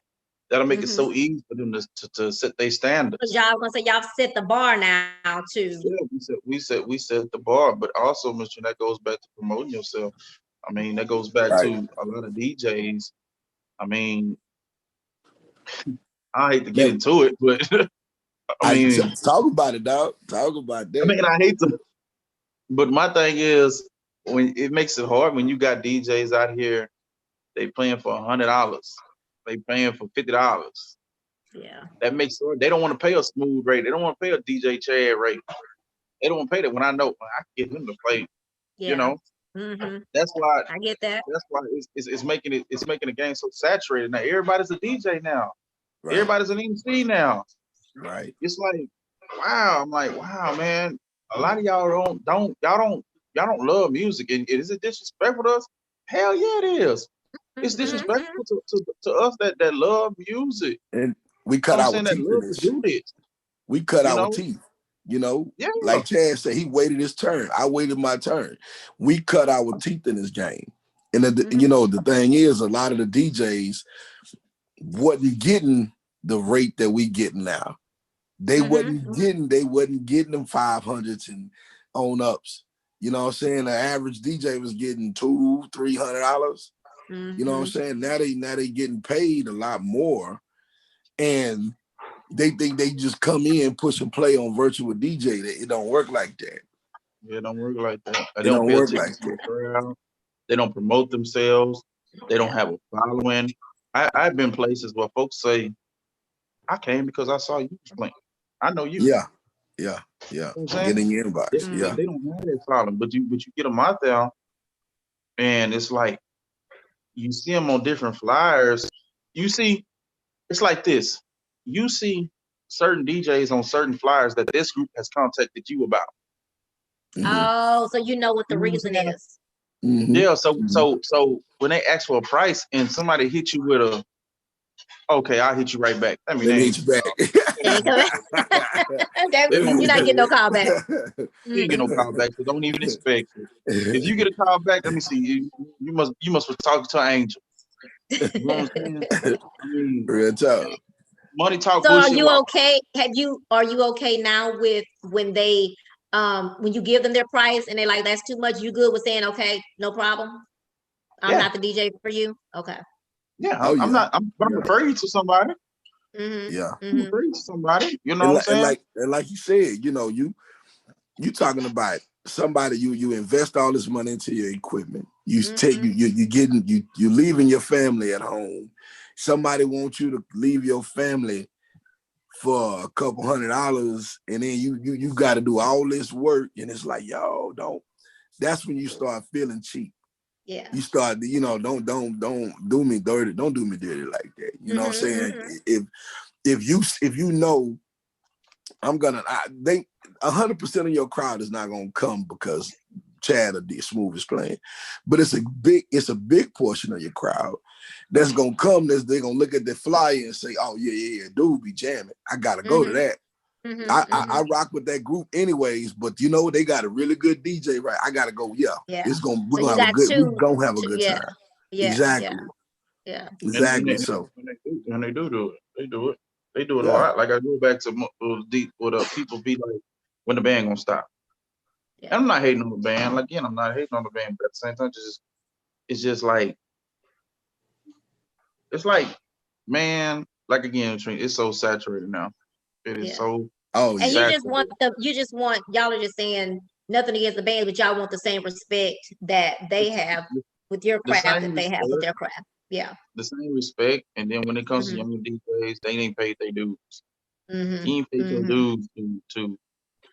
That'll make it so easy for them to set their standards. Y'all gonna say y'all set the bar now too. Yeah, we set the bar, but also, Mr. That goes back to promoting yourself. I mean, that goes back to a lot of DJs. I mean, I hate to get into it, but I mean, talk about it, dog. Talk about that. I mean, I hate to, but my thing is, when it makes it hard when you got DJs out here, they playing for $100, they paying for $50. Yeah, that makes it. They don't want to pay a Smoove rate. They don't want to pay a DJ Chad rate. They don't want to pay that when I know I can get him to play. Yeah. That's why I get that. That's why it's making the game so saturated now. Everybody's a DJ now. Right. Everybody's an MC now. Right. It's like, wow. I'm like, wow, man. A lot of y'all don't love music. And is it disrespectful to us? Hell yeah, it is. It's disrespectful to us that love music. And we cut our teeth in this. We cut our teeth. Like Chad said, he waited his turn. I waited my turn. We cut our teeth in this game. And the thing is, a lot of the DJs wasn't getting the rate that we getting now. They wasn't getting them 500s and on ups. You know what I'm saying? The average DJ was getting $200-$300. You know what I'm saying? Now they getting paid a lot more, and they think they just come in, push and play on virtual DJ. It don't work like that. Yeah, it don't work like that. They don't work like that. They don't promote themselves. They don't have a following. I've been places where folks say, I came because I saw you playing. I know you. Yeah. You know get in your inbox. They don't have that following, but you get them out there, and it's like you see them on different flyers. You see, it's like this. You see certain DJs on certain flyers that this group has contacted you about. Oh, so you know what the reason is. Yeah, so when they ask for a price and somebody hit you with a, okay, I'll hit you right back. I mean, they hit you back. You're not getting no call back. You ain't get no call back, so don't even expect it. If you get a call back, let me see. You must be talking to an angel. You know what I'm saying? I mean, real talk. Money talk. So are you okay? Are you okay now with when they when you give them their price and they like that's too much? You good with saying okay, no problem? I'm not the DJ for you. Okay. Yeah, I'm not. I'm referring you to somebody. Yeah, I'm referring to somebody. You know what I'm saying? And like you said, you talking about somebody you invest all this money into your equipment. You take you leaving your family at home. Somebody wants you to leave your family for a couple $100, and then you got to do all this work, and it's like, yo, don't. That's when you start feeling cheap. Yeah. You start, don't do me dirty. Don't do me dirty like that. You know what I'm saying? If you know, they 100% of your crowd is not gonna come because Chad or Smoove is playing, but it's a big portion of your crowd that's gonna come. They're gonna look at the flyer and say, "Oh yeah, dude be jamming. I gotta go to that." I rock with that group anyways, but they got a really good DJ, right? I gotta go. Yeah. We're gonna have a good time. Exactly. Yeah. Exactly. And So when they do it, they do it a yeah. lot. Like I go back to deep what people be like when the band gonna stop. Yeah. And I'm not hating on the band. Like, again, I'm not hating on the band, but at the same time, it's just like it's like, man, like again, it's so saturated now. It is Yeah. so Oh And yeah. saturated. you just want y'all are just saying nothing against the band, but y'all want the same respect that they have with your The craft same that they have with respect, their craft. Yeah. the same respect, and then when it comes to Mm-hmm. younger DJs, they ain't paid their dues. Mm-hmm. You ain't paid your Mm-hmm. dues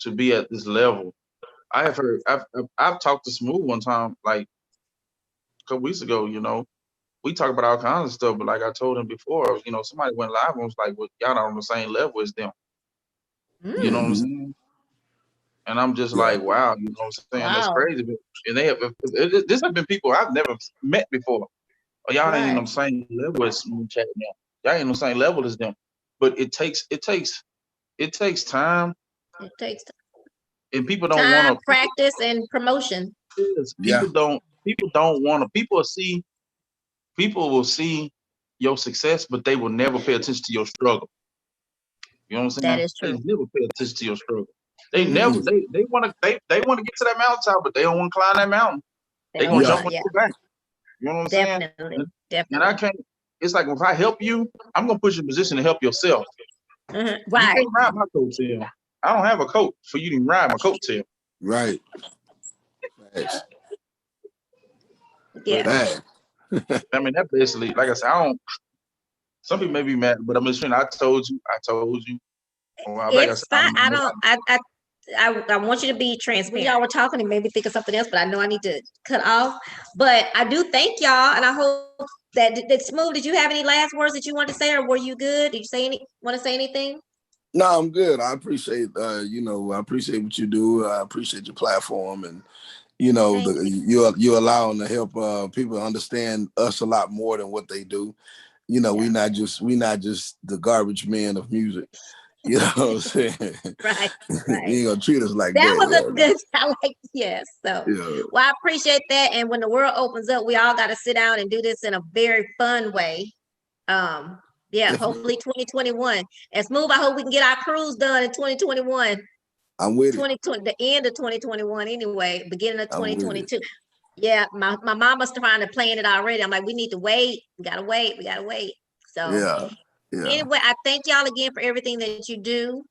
to be at this level. I have heard, I've talked to Smoove one time, like a couple weeks ago. We talk about all kinds of stuff, but like I told him before, somebody went live and was like, "Well, y'all not on the same level as them." You know what I'm Mm. saying? And I'm just Yeah. like, wow, you know what I'm saying? That's Wow. crazy. And they have, this have been people I've never met before. Oh, y'all ain't on Right. the same level as Smooth Chat now. Y'all ain't on the same level as them. But it takes time, It takes and people don't want time, to. practice, and promotion. Yeah. People don't want to. People will see your success, but they will never pay attention to your struggle. You know what I'm That saying? is They true. never pay attention to your struggle. They never Mm-hmm. Mm-mm. they want to they want to get to that mountaintop, but they don't want to climb that mountain. They They don't gonna Yeah. jump want, on yeah, your back. You know what I'm saying? definitely, And I definitely. can't. It's like if I help you, I'm gonna put you in a position to help yourself. Mm-hmm. You Right. can't ride my coattail. I don't have a coat for you to ride my coattail. Right. Facts. But Yeah. Man. I mean, that basically, like I said, I don't. Some people may be mad, but I'm just saying. I told you. I told you. Well, like I It's said, fine. I don't. I want you to be transparent. When y'all were talking and maybe think of something else, but I know I need to cut off. But I do thank y'all, and I hope that Smooth. Did you have any last words that you want to say, or were you good? Did you say any? Want to say anything? No, I'm good. I appreciate I appreciate what you do. I appreciate your platform, and Thank you. you're allowing to help people understand us a lot more than what they do. Yeah. We not just the garbage men of music. You know what I'm saying? Right. You Right. ain't gonna treat us like That that. was Yeah, a no. good. I like. Yes. So, Yeah. well, I appreciate that. And when the world opens up, we all got to sit down and do this in a very fun way. Um. Yeah. Definitely. Hopefully, 2021. And Smooth. I hope we can get our cruise done in 2021. I'm with it. 2020, the end of 2021 anyway, beginning of I'm with it. 2022. Yeah, my mama's trying to plan it already. I'm like, we need to wait. We gotta wait. We gotta wait. So Yeah. Yeah. anyway, I thank y'all again for everything that you do.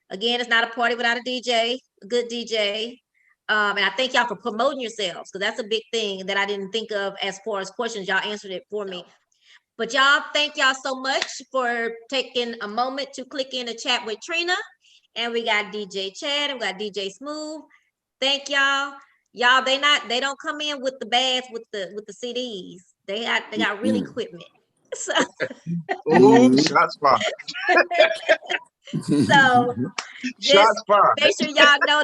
Again, it's not a party without a DJ, a good DJ. And I thank y'all for promoting yourselves because that's a big thing that I didn't think of as far as questions. Y'all answered it for me. But y'all, thank y'all so much for taking a moment to click in the chat with Trina. And we got DJ Chad and we got DJ Smoove. Thank y'all. Y'all, they don't come in with the bags with the CDs. They got real Mm. equipment. So Ooh, Mhm. shots fired. so just Shots fired. make sure y'all know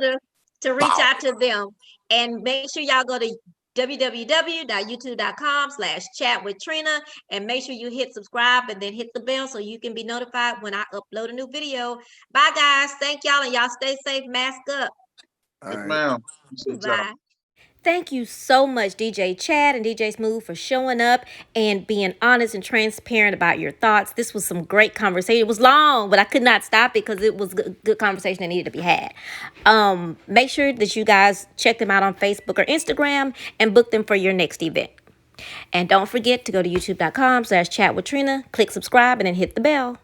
to reach Pow. out to them and make sure y'all go to www.youtube.com/chat with Trina and make sure you hit subscribe and then hit the bell so you can be notified when I upload a new video. Bye guys. Thank y'all and y'all stay safe. Mask up. All Yes, right. ma'am. Appreciate y'all. Bye. Thank you so much, DJ Chad and DJ Smoove, for showing up and being honest and transparent about your thoughts. This was some great conversation. It was long, but I could not stop it because it was good conversation that needed to be had. Make sure that you guys check them out on Facebook or Instagram and book them for your next event. And don't forget to go to youtube.com/chat with Trina, click subscribe, and then hit the bell.